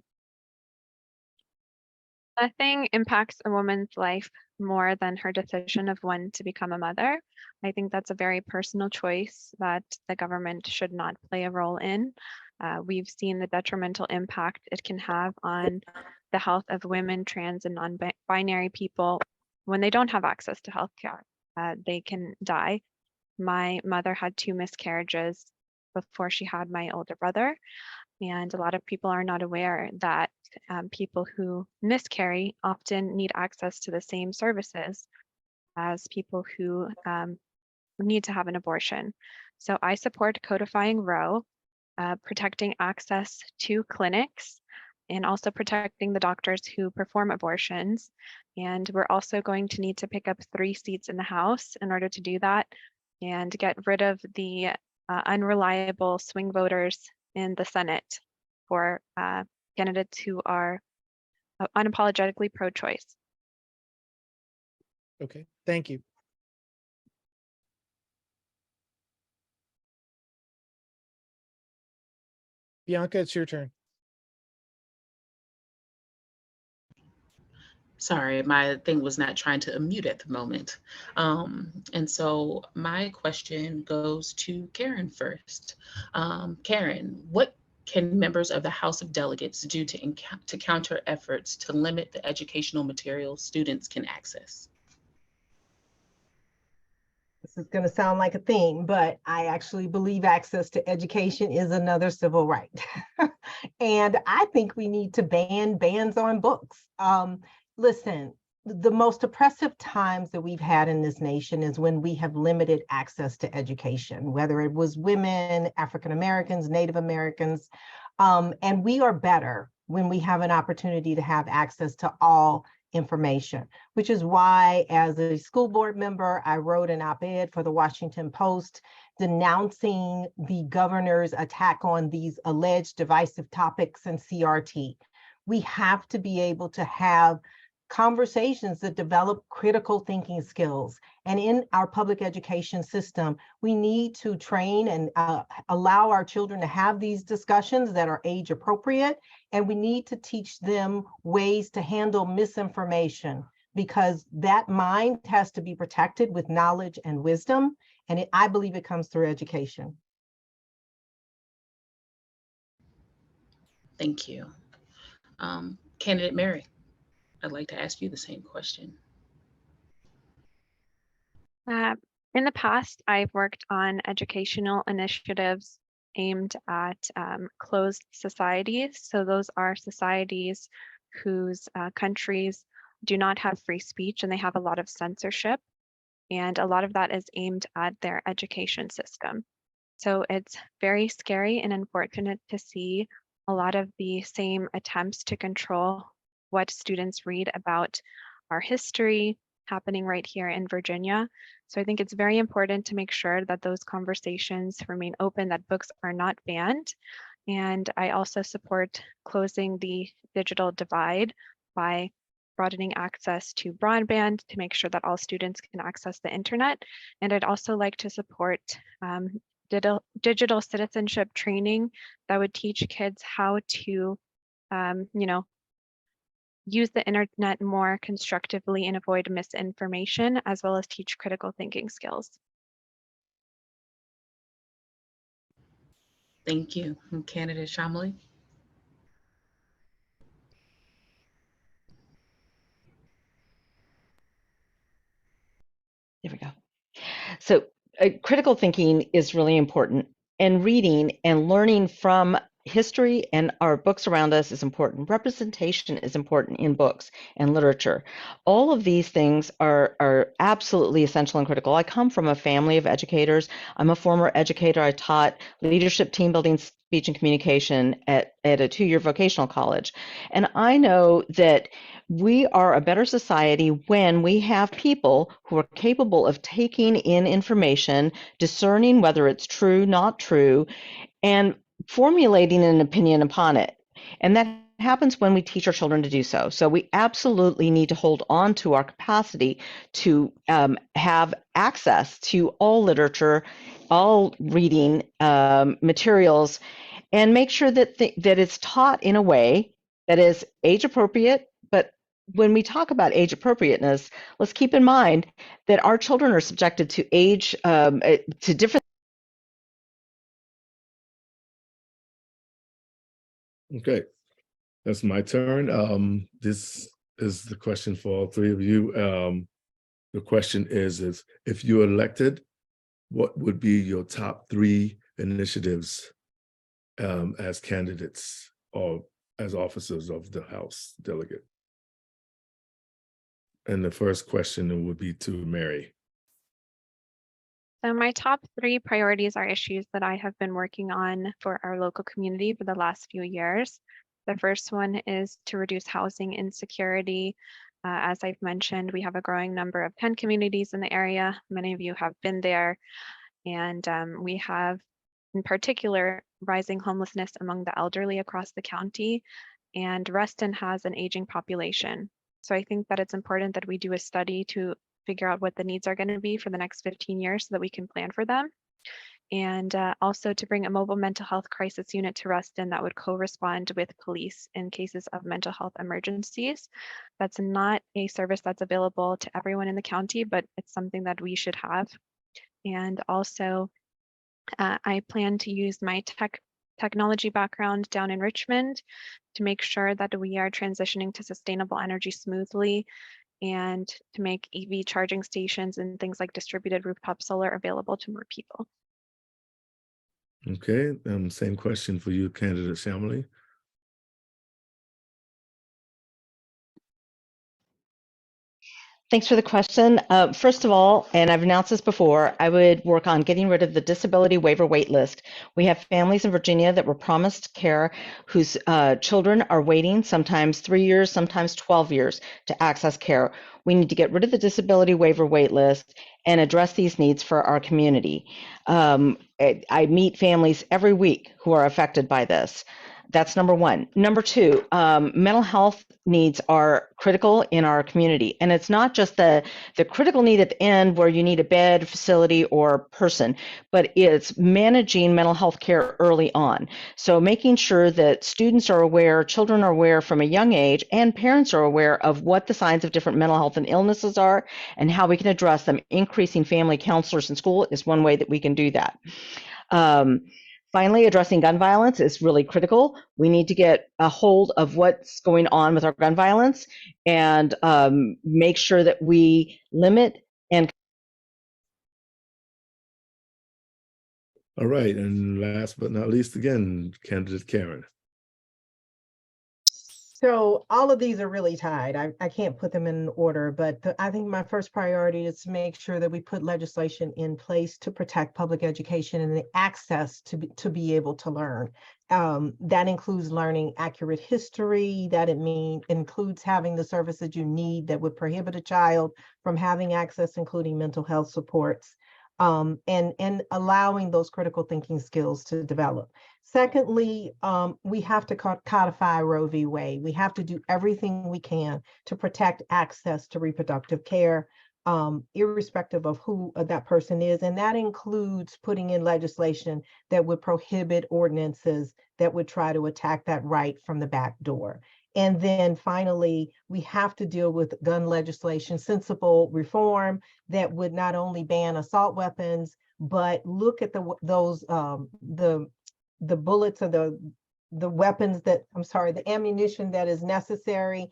Nothing impacts a woman's life more than her decision of when to become a mother. I think that's a very personal choice that the government should not play a role in. We've seen the detrimental impact it can have on the health of women, trans, and non-binary people when they don't have access to healthcare. They can die. My mother had 2 miscarriages before she had my older brother. And a lot of people are not aware that people who miscarry often need access to the same services as people who need to have an abortion. So I support codifying Roe, protecting access to clinics, and also protecting the doctors who perform abortions. And we're also going to need to pick up 3 seats in the House in order to do that and get rid of the unreliable swing voters in the Senate for candidates who are unapologetically pro-choice. Okay, thank you. Bianca, it's your turn. Sorry, my thing was not trying to unmute at the moment. And so my question goes to Karen first. Karen, what can members of the House of Delegates do to counter efforts to limit the educational materials students can access? This is going to sound like a theme, but I actually believe access to education is another civil right. And I think we need to ban bans on books. Listen, the most oppressive times that we've had in this nation is when we have limited access to education, whether it was women, African Americans, Native Americans, and we are better when we have an opportunity to have access to all information, which is why as a school board member, I wrote an op-ed for the Washington Post denouncing the governor's attack on these alleged divisive topics and CRT. We have to be able to have conversations that develop critical thinking skills. And in our public education system, we need to train and allow our children to have these discussions that are age appropriate. And we need to teach them ways to handle misinformation, because that mind has to be protected with knowledge and wisdom. And I believe it comes through education. Thank you. Candidate Mary, I'd like to ask you the same question. In the past, I've worked on educational initiatives aimed at closed societies. So those are societies whose countries do not have free speech and they have a lot of censorship. And a lot of that is aimed at their education system. So it's very scary and unfortunate to see a lot of the same attempts to control what students read about our history happening right here in Virginia. So I think it's very important to make sure that those conversations remain open, that books are not banned. And I also support closing the digital divide by broadening access to broadband to make sure that all students can access the internet. And I'd also like to support digital citizenship training that would teach kids how to, use the internet more constructively and avoid misinformation, as well as teach critical thinking skills. Thank you. Candidate Shamali. There we go. So critical thinking is really important, and reading and learning from history and our books around us is important. Representation is important in books and literature. All of these things are absolutely essential and critical. I come from a family of educators. I'm a former educator. I taught leadership, team building, speech and communication at a 2-year vocational college. And I know that we are a better society when we have people who are capable of taking in information, discerning whether it's true, not true, and formulating an opinion upon it. And that happens when we teach our children to do so. So we absolutely need to hold on to our capacity to have access to all literature, all reading materials, and make sure that that it's taught in a way that is age appropriate, but when we talk about age appropriateness, let's keep in mind that our children are subjected to age to different. Okay, that's my turn. This is the question for all three of you. The question is if you're elected, what would be your top 3 initiatives as candidates or as officers of the House delegate? And the first question would be to Mary. So my top 3 priorities are issues that I have been working on for our local community for the last few years. The first one is to reduce housing insecurity. As I've mentioned, we have a growing number of tent communities in the area. Many of you have been there. And we have, in particular, rising homelessness among the elderly across the county. And Reston has an aging population. So I think that it's important that we do a study to figure out what the needs are going to be for the next 15 years so that we can plan for them. And also to bring a mobile mental health crisis unit to Reston that would co-respond with police in cases of mental health emergencies. That's not a service that's available to everyone in the county, but it's something that we should have. And also, I plan to use my technology background down in Richmond to make sure that we are transitioning to sustainable energy smoothly and to make EV charging stations and things like distributed rooftop solar available to more people. Okay, same question for you, candidate Shamali. Thanks for the question. First of all, and I've announced this before, I would work on getting rid of the disability waiver wait list. We have families in Virginia that were promised care whose children are waiting sometimes 3 years, sometimes 12 years to access care. We need to get rid of the disability waiver wait list and address these needs for our community. I meet families every week who are affected by this. That's number one. Number two, mental health needs are critical in our community. And it's not just the critical need at the end where you need a bed, facility, or person, but it's managing mental health care early on. So making sure that students are aware, children are aware from a young age, and parents are aware of what the signs of different mental health and illnesses are and how we can address them. Increasing family counselors in school is one way that we can do that. Finally, addressing gun violence is really critical. We need to get a hold of what's going on with our gun violence and make sure that we limit and. All right, and last but not least, again, candidate Karen. So all of these are really tied. I can't put them in order, but I think my first priority is to make sure that we put legislation in place to protect public education and the access to be able to learn. That includes learning accurate history, that includes having the services you need that would prohibit a child from having access, including mental health supports. And allowing those critical thinking skills to develop. Secondly, we have to codify Roe v. Wade. We have to do everything we can to protect access to reproductive care, irrespective of who that person is. And that includes putting in legislation that would prohibit ordinances that would try to attack that right from the back door. And then finally, we have to deal with gun legislation, sensible reform that would not only ban assault weapons, but look at the bullets or the weapons that, I'm sorry, the ammunition that is necessary.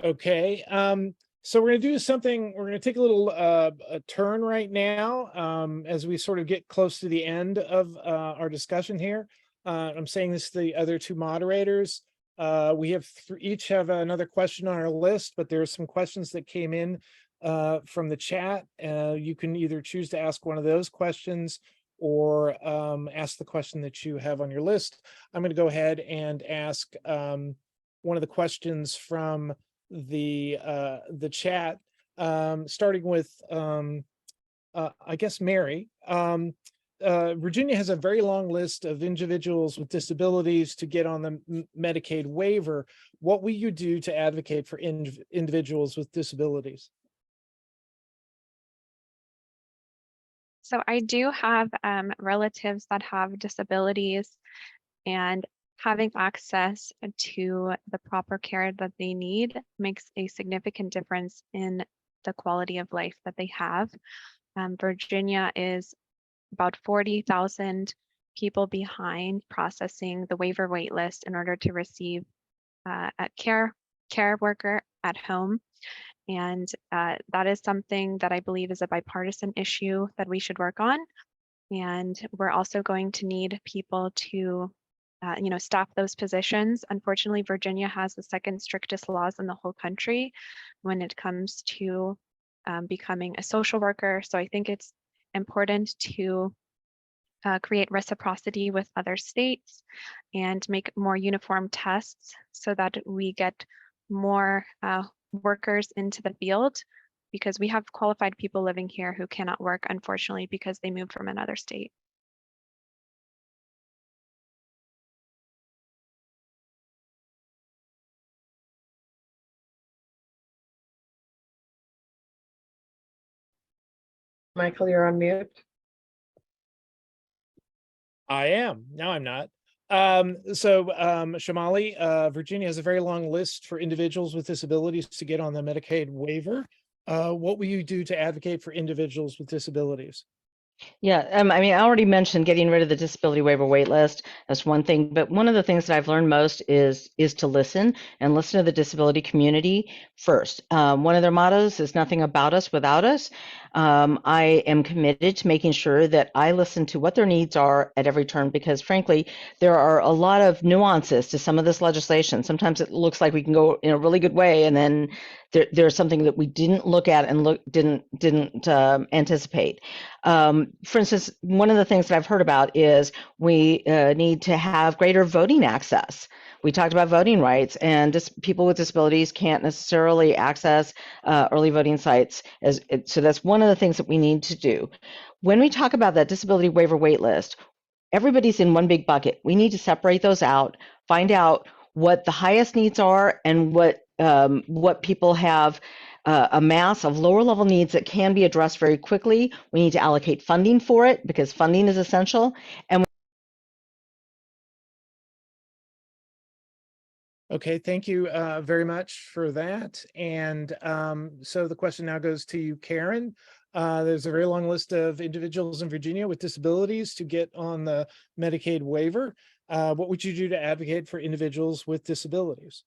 Okay. So we're going to do something, we're going to take a little a turn right now as we sort of get close to the end of our discussion here. I'm saying this to the other 2 moderators. We have each have another question on our list, but there are some questions that came in from the chat. You can either choose to ask one of those questions or ask the question that you have on your list. I'm going to go ahead and ask one of the questions from the chat, starting with I guess Mary. Virginia has a very long list of individuals with disabilities to get on the Medicaid waiver. What will you do to advocate for individuals with disabilities? So I do have relatives that have disabilities, and having access to the proper care that they need makes a significant difference in the quality of life that they have. Virginia is about 40,000 people behind processing the waiver wait list in order to receive a care worker at home. And that is something that I believe is a bipartisan issue that we should work on. And we're also going to need people to staff those positions. Unfortunately, Virginia has the second strictest laws in the whole country when it comes to becoming a social worker. So I think it's important to create reciprocity with other states and make more uniform tests so that we get more workers into the field, because we have qualified people living here who cannot work, unfortunately, because they moved from another state. Michael, you're on mute. I am. Now I'm not. Shamali, Virginia has a very long list for individuals with disabilities to get on the Medicaid waiver. What will you do to advocate for individuals with disabilities? Yeah, I mean, I already mentioned getting rid of the disability waiver wait list. That's one thing, but one of the things that I've learned most is to listen and listen to the disability community first. One of their mottos is "Nothing about us without us." I am committed to making sure that I listen to what their needs are at every turn, because frankly, there are a lot of nuances to some of this legislation. Sometimes it looks like we can go in a really good way, and then there's something that we didn't look at and didn't anticipate. For instance, one of the things that I've heard about is we need to have greater voting access. We talked about voting rights, and people with disabilities can't necessarily access early voting sites. So that's one of the things that we need to do. When we talk about that disability waiver wait list, everybody's in one big bucket. We need to separate those out, find out what the highest needs are and what people have a mass of lower level needs that can be addressed very quickly. We need to allocate funding for it because funding is essential. And Okay, thank you very much for that. And so the question now goes to you, Karen. There's a very long list of individuals in Virginia with disabilities to get on the Medicaid waiver. What would you do to advocate for individuals with disabilities?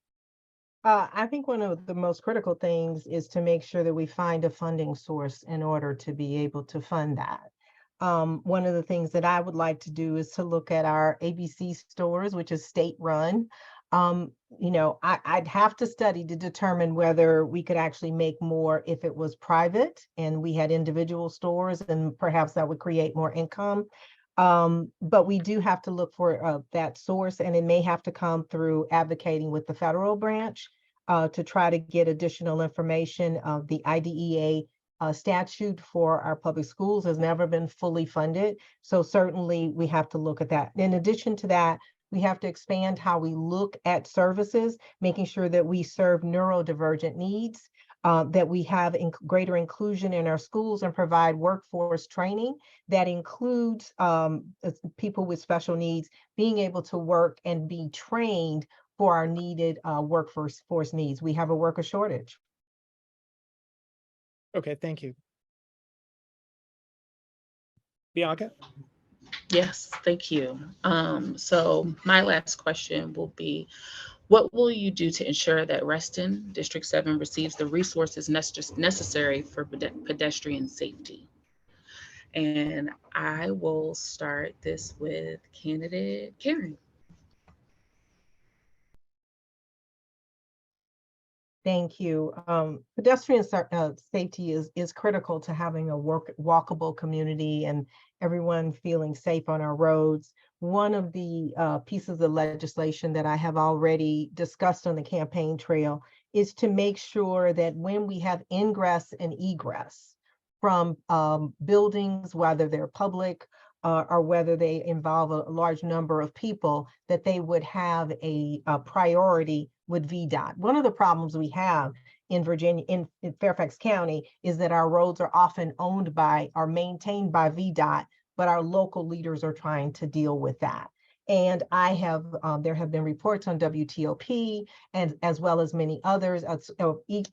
I think one of the most critical things is to make sure that we find a funding source in order to be able to fund that. One of the things that I would like to do is to look at our ABC stores, which is state run. I'd have to study to determine whether we could actually make more if it was private and we had individual stores, and perhaps that would create more income. But we do have to look for that source, and it may have to come through advocating with the federal branch to try to get additional information. The IDEA statute for our public schools has never been fully funded. So certainly we have to look at that. In addition to that, we have to expand how we look at services, making sure that we serve neurodivergent needs, that we have greater inclusion in our schools and provide workforce training that includes people with special needs being able to work and be trained for our needed workforce needs. We have a worker shortage. Okay, thank you. Bianca? Yes, thank you. So my last question will be, what will you do to ensure that Reston District 7 receives the resources necessary for pedestrian safety? And I will start this with candidate Karen. Thank you. Pedestrian safety is critical to having a walkable community and everyone feeling safe on our roads. One of the pieces of legislation that I have already discussed on the campaign trail is to make sure that when we have ingress and egress from buildings, whether they're public or whether they involve a large number of people, that they would have a priority with VDOT. One of the problems we have in Virginia, in Fairfax County, is that our roads are often owned by or maintained by VDOT, but our local leaders are trying to deal with that. And I have, there have been reports on WTOP and as well as many others.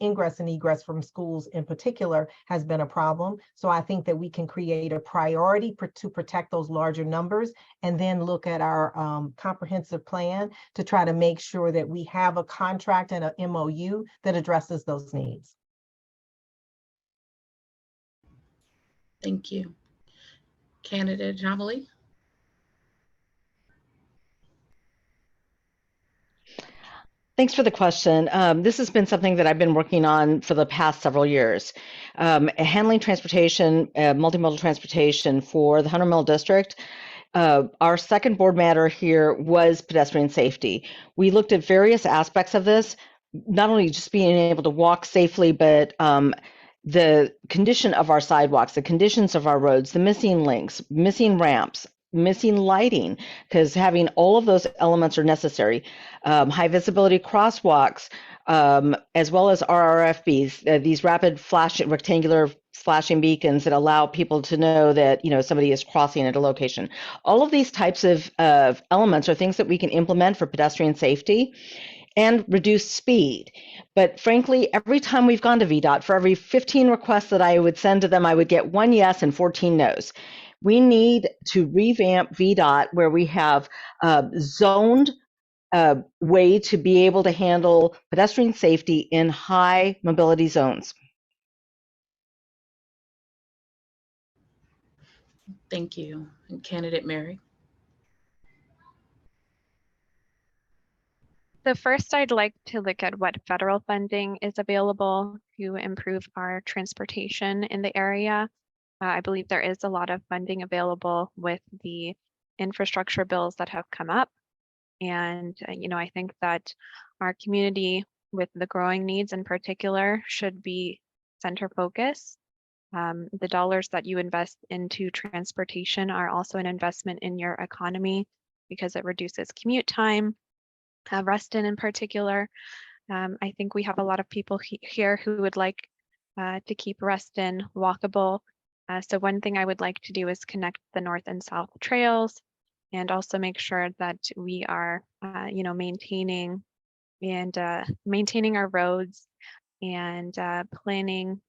Ingress and egress from schools in particular has been a problem. So I think that we can create a priority to protect those larger numbers and then look at our comprehensive plan to try to make sure that we have a contract and a MOU that addresses those needs. Thank you. Candidate Jamali? Thanks for the question. This has been something that I've been working on for the past several years. Handling transportation, multimodal transportation for the Hunter Mill District. Our second board matter here was pedestrian safety. We looked at various aspects of this, not only just being able to walk safely, but the condition of our sidewalks, the conditions of our roads, the missing links, missing ramps, missing lighting, because having all of those elements are necessary. High visibility crosswalks, as well as RRFBs, these rapid rectangular flashing beacons that allow people to know that somebody is crossing at a location. All of these types of elements are things that we can implement for pedestrian safety and reduce speed. But frankly, every time we've gone to VDOT, for every 15 requests that I would send to them, I would get 1 yes and 14 no's. We need to revamp VDOT where we have zoned way to be able to handle pedestrian safety in high mobility zones. Thank you. And Candidate Mary? So first, I'd like to look at what federal funding is available to improve our transportation in the area. I believe there is a lot of funding available with the infrastructure bills that have come up. And, I think that our community with the growing needs in particular should be center focus. The dollars that you invest into transportation are also an investment in your economy because it reduces commute time. Reston in particular, I think we have a lot of people here who would like to keep Reston walkable. So one thing I would like to do is connect the north and south trails and also make sure that we are, maintaining our roads and planning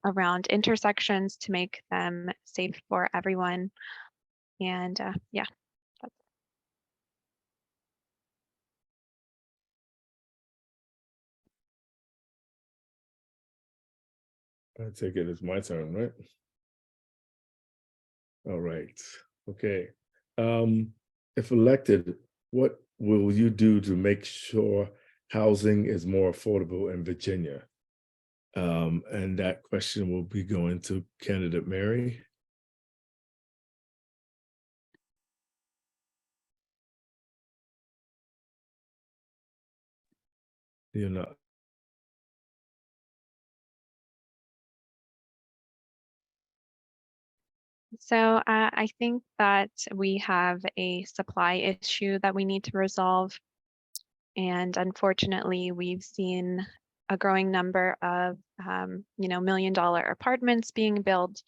around intersections to make them safe for everyone. And yeah. I take it it's my turn, right? All right. Okay. If elected, what will you do to make sure housing is more affordable in Virginia? And that question will be going to candidate Mary. You're not. So I think that we have a supply issue that we need to resolve. And unfortunately, we've seen a growing number of, million-dollar apartments being built,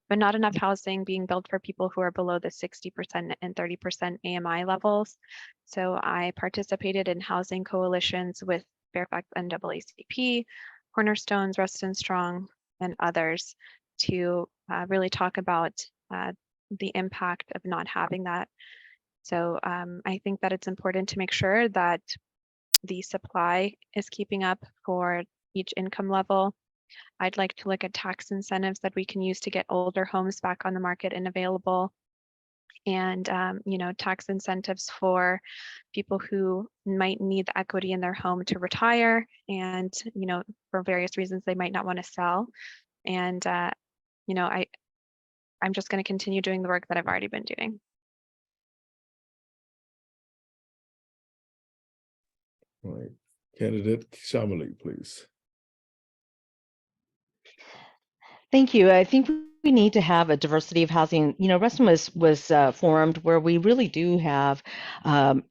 but not enough housing being built for people who are below the 60% and 30% AMI levels. So I participated in housing coalitions with Fairfax NAACP, Cornerstones, Reston Strong, and others to really talk about the impact of not having that. So I think that it's important to make sure that the supply is keeping up for each income level. I'd like to look at tax incentives that we can use to get older homes back on the market and available. And, tax incentives for people who might need the equity in their home to retire and, for various reasons, they might not want to sell. And, I'm just going to continue doing the work that I've already been doing. All right. Candidate Shamali, please. Thank you. I think we need to have a diversity of housing. You know, Reston was formed where we really do have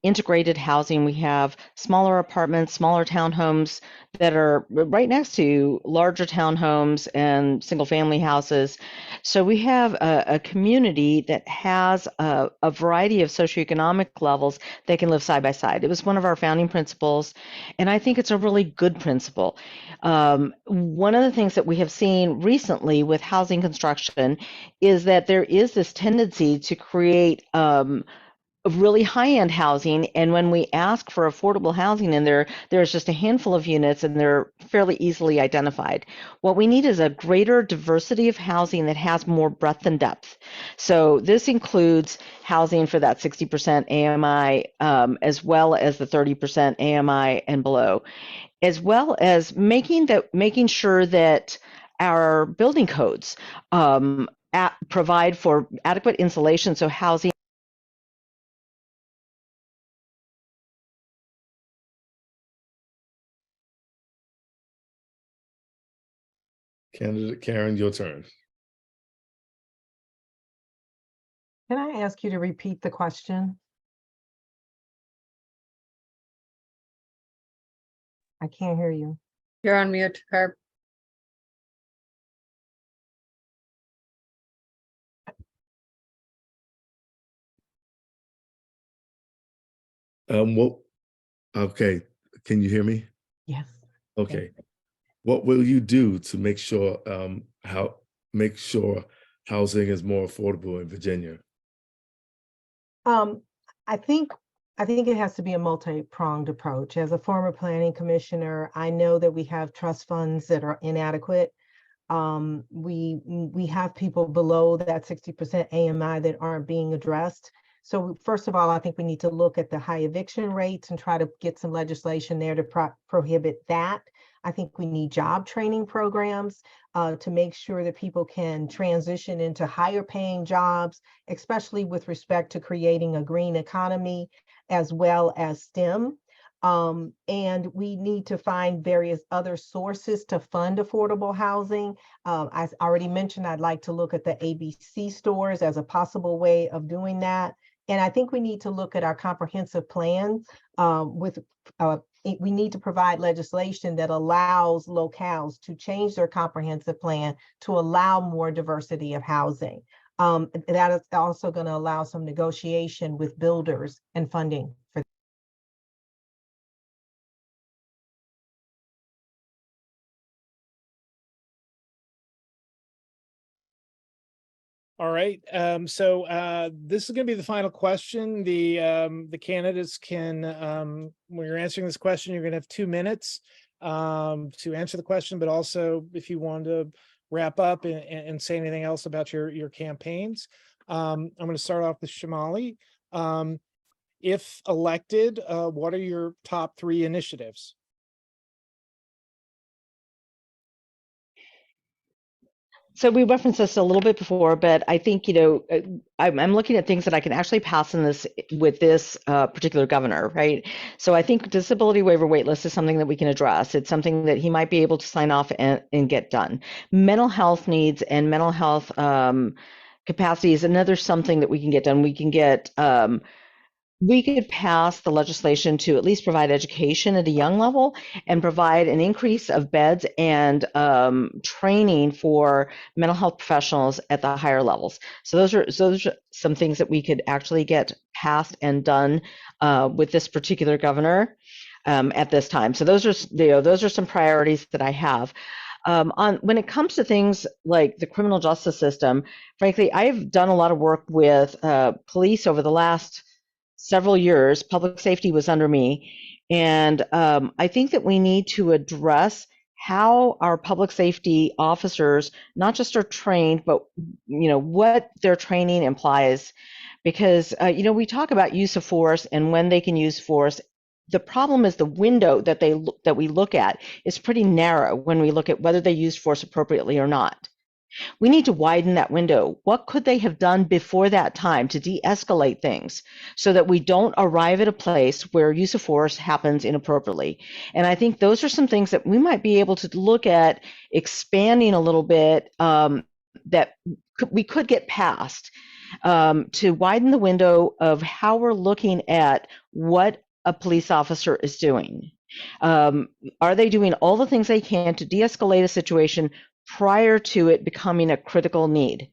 integrated housing. We have smaller apartments, smaller townhomes that are right next to larger townhomes and single family houses. So we have a community that has a variety of socioeconomic levels that can live side by side. It was one of our founding principles, and I think it's a really good principle. One of the things that we have seen recently with housing construction is that there is this tendency to create really high-end housing, and when we ask for affordable housing in there's just a handful of units and they're fairly easily identified. What we need is a greater diversity of housing that has more breadth and depth. So this includes housing for that 60% AMI, as well as the 30% AMI and below, as well as making sure that our building codes provide for adequate insulation, so housing. Candidate Karen, your turn. Can I ask you to repeat the question? I can't hear you. You're on mute, Herb. What, okay, can you hear me? Yes. Okay. What will you do to make sure housing is more affordable in Virginia? I think it has to be a multi-pronged approach. As a former planning commissioner, I know that we have trust funds that are inadequate. We have people below that 60% AMI that aren't being addressed. So first of all, I think we need to look at the high eviction rates and try to get some legislation there to prohibit that. I think we need job training programs to make sure that people can transition into higher paying jobs, especially with respect to creating a green economy as well as STEM. And we need to find various other sources to fund affordable housing. I already mentioned I'd like to look at the ABC stores as a possible way of doing that. And I think we need to look at our comprehensive plan we need to provide legislation that allows locales to change their comprehensive plan to allow more diversity of housing. That is also going to allow some negotiation with builders and funding for. All right, so this is going to be the final question. The candidates can, when you're answering this question, you're going to have 2 minutes to answer the question, but also if you want to wrap up and say anything else about your campaigns. I'm going to start off with Shamali. If elected, what are your top 3 initiatives? So we referenced this a little bit before, but I think, you know, I'm looking at things that I can actually pass in this with this particular governor, right? So I think disability waiver waitlist is something that we can address. It's something that he might be able to sign off and get done. Mental health needs and mental health capacity is another something that we can get done. We could pass the legislation to at least provide education at a young level and provide an increase of beds and training for mental health professionals at the higher levels. So those are some things that we could actually get passed and done with this particular governor at this time. So those are some priorities that I have. When it comes to things like the criminal justice system, frankly, I've done a lot of work with police over the last several years. Public safety was under me. And I think that we need to address how our public safety officers not just are trained, but what their training implies. Because we talk about use of force and when they can use force. The problem is the window that we look at is pretty narrow when we look at whether they used force appropriately or not. We need to widen that window. What could they have done before that time to de-escalate things so that we don't arrive at a place where use of force happens inappropriately? And I think those are some things that we might be able to look at expanding a little bit that we could get past, to widen the window of how we're looking at what a police officer is doing. Are they doing all the things they can to de-escalate a situation prior to it becoming a critical need?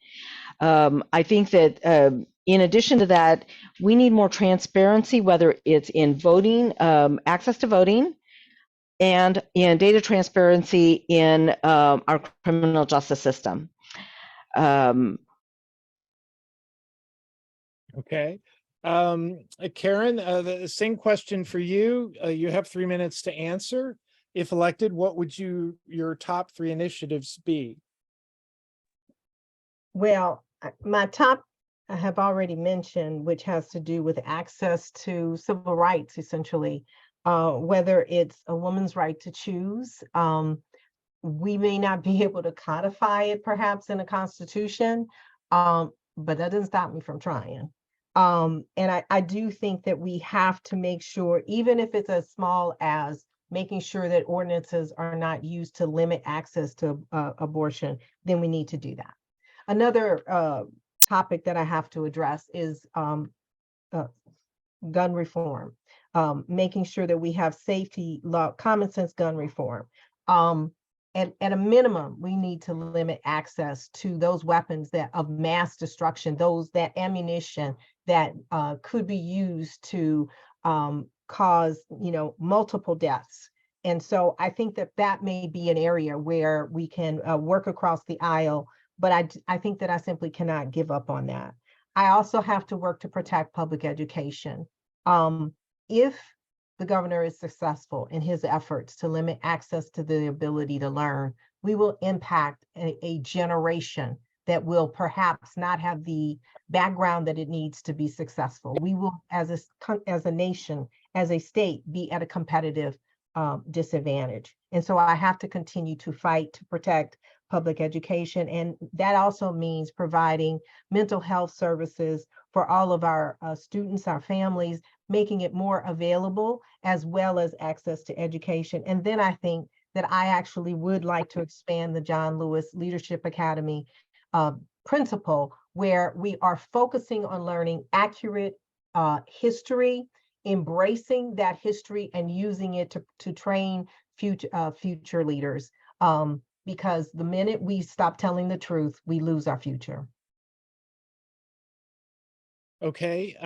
I think that in addition to that, we need more transparency, whether it's in voting, access to voting, and in data transparency in our criminal justice system. Okay. Karen, the same question for you. You have 3 minutes to answer. If elected, what would your top 3 initiatives be? Well, my top, I have already mentioned, which has to do with access to civil rights, essentially, whether it's a woman's right to choose. We may not be able to codify it perhaps in a constitution, but that doesn't stop me from trying. And I do think that we have to make sure, even if it's as small as making sure that ordinances are not used to limit access to abortion, then we need to do that. Another topic that I have to address is gun reform, making sure that we have safety law, common sense gun reform. At a minimum, we need to limit access to those weapons that of mass destruction, that ammunition that could be used to cause, multiple deaths. And so I think that may be an area where we can work across the aisle, but I think that I simply cannot give up on that. I also have to work to protect public education. If the governor is successful in his efforts to limit access to the ability to learn, we will impact a generation that will perhaps not have the background that it needs to be successful. We will, as a nation, as a state, be at a competitive disadvantage. And so I have to continue to fight to protect public education. And that also means providing mental health services for all of our students, our families, making it more available, as well as access to education. And then I think that I actually would like to expand the John Lewis Leadership Academy principle, where we are focusing on learning accurate history, embracing that history and using it to train future leaders. Because the minute we stop telling the truth, we lose our future. Okay.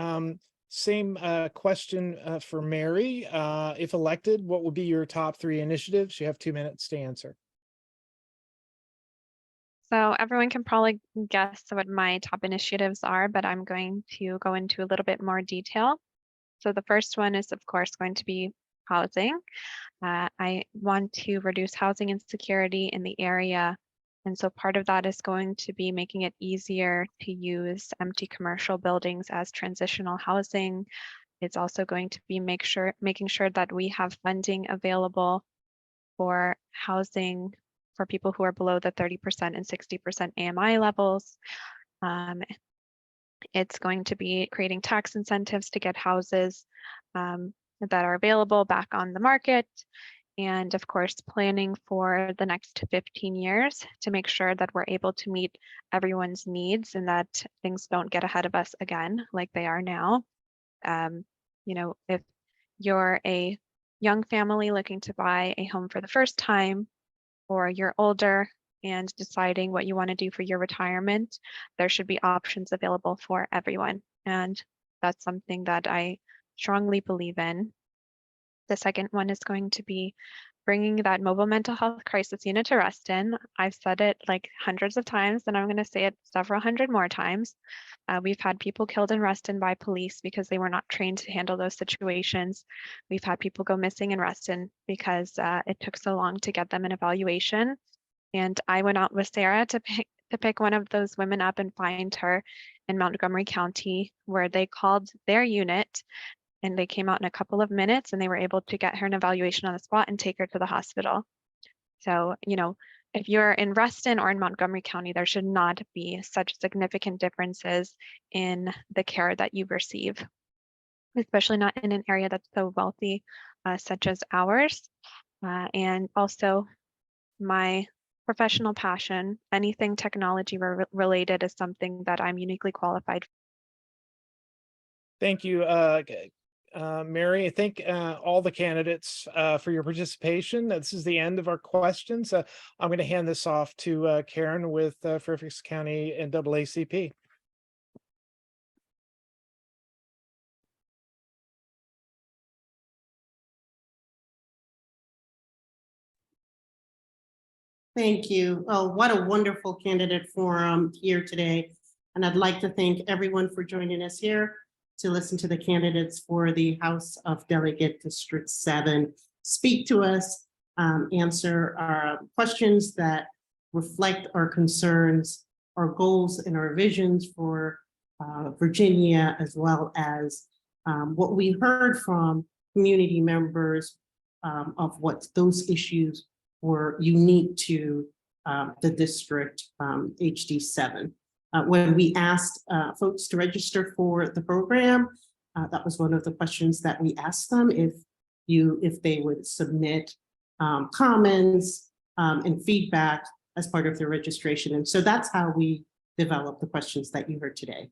Same question for Mary. If elected, what would be your top 3 initiatives? You have 2 minutes to answer. So everyone can probably guess what my top initiatives are, but I'm going to go into a little bit more detail. So the first one is, of course, going to be housing. I want to reduce housing insecurity in the area. And so part of that is going to be making it easier to use empty commercial buildings as transitional housing. It's also going to be making sure that we have funding available for housing for people who are below the 30% and 60% AMI levels. It's going to be creating tax incentives to get houses that are available back on the market. And of course, planning for the next 15 years to make sure that we're able to meet everyone's needs and that things don't get ahead of us again like they are now. If you're a young family looking to buy a home for the first time, or you're older and deciding what you want to do for your retirement, there should be options available for everyone. And that's something that I strongly believe in. The second one is going to be bringing that mobile mental health crisis unit to Reston. I've said it like hundreds of times, and I'm going to say it several hundred more times. We've had people killed in Reston by police because they were not trained to handle those situations. We've had people go missing in Reston because it took so long to get them an evaluation. And I went out with Sarah to pick one of those women up and find her in Montgomery County, where they called their unit and they came out in a couple of minutes and they were able to get her an evaluation on the spot and take her to the hospital. So, if you're in Reston or in Montgomery County, there should not be such significant differences in the care that you receive, especially not in an area that's so wealthy, such as ours. And also my professional passion. Anything technology related is something that I'm uniquely qualified. Thank you, Mary. I thank all the candidates for your participation. This is the end of our questions. I'm going to hand this off to Karen with Fairfax County NAACP. Thank you. Oh, what a wonderful candidate forum here today. And I'd like to thank everyone for joining us here to listen to the candidates for the House of Delegate District 7 speak to us, answer our questions that reflect our concerns, our goals and our visions for Virginia, as well as what we heard from community members of what those issues were unique to the district HD 7. When we asked folks to register for the program, that was one of the questions that we asked them, if they would submit comments and feedback as part of their registration. And so that's how we developed the questions that you heard today.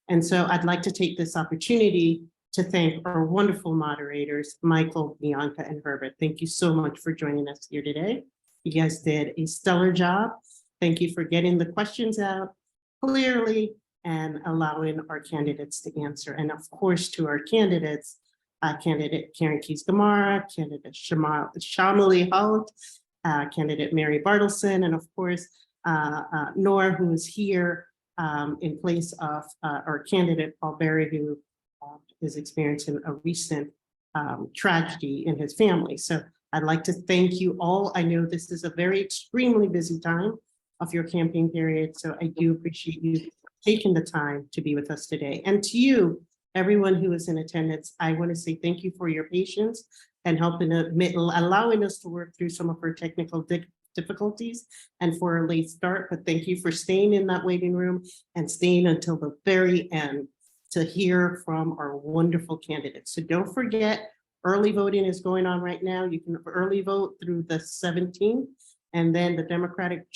And so I'd like to take this opportunity to thank our wonderful moderators, Michael, Bianca, and Herbert. Thank you so much for joining us here today. You guys did a stellar job. Thank you for getting the questions out clearly and allowing our candidates to answer. And of course, to our candidates, candidate Karen Keys-Gamarra, candidate Shamali Holt, candidate Mary Bartleson, and of course, Nora, who is here in place of our candidate Paul Berry, who is experiencing a recent tragedy in his family. So I'd like to thank you all. I know this is a very extremely busy time of your campaign period, so I do appreciate you taking the time to be with us today. And to you, everyone who is in attendance, I want to say thank you for your patience and allowing us to work through some of our technical difficulties and for a late start, but thank you for staying in that waiting room and staying until the very end to hear from our wonderful candidates. So don't forget, early voting is going on right now. You can early vote through the 17th, and then the Democratic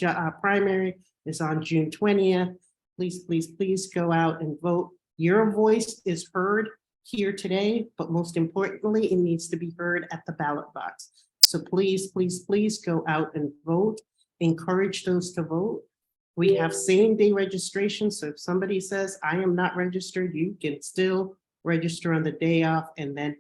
primary is on June 20th. Please, please, please go out and vote. Your voice is heard here today, but most importantly, it needs to be heard at the ballot box. So please, please, please go out and vote. Encourage those to vote. We have same-day registration, so if somebody says, I am not registered, you can still register on the day off and then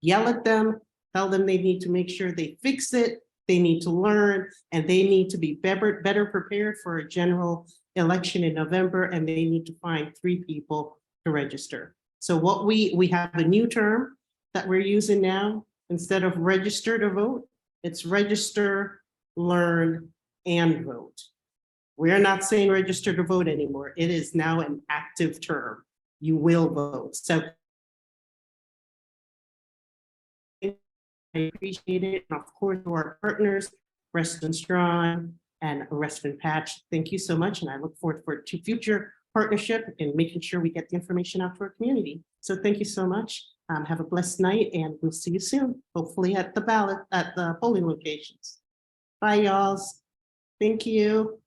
yell at them, tell them they need to make sure they fix it, they need to learn, and they need to be better prepared for a general election in November, and they need to find 3 people to register. So what we have a new term that we're using now. Instead of register to vote, it's register, learn, and vote. We're not saying register to vote anymore. It is now an active term. You will vote. So I appreciate it. And of course, to our partners, Reston Strong and Reston Patch, thank you so much. And I look forward to future partnership and making sure we get the information out to our community. So thank you so much. Have a blessed night, and we'll see you soon, hopefully at the polling locations. Bye, y'all. Thank you.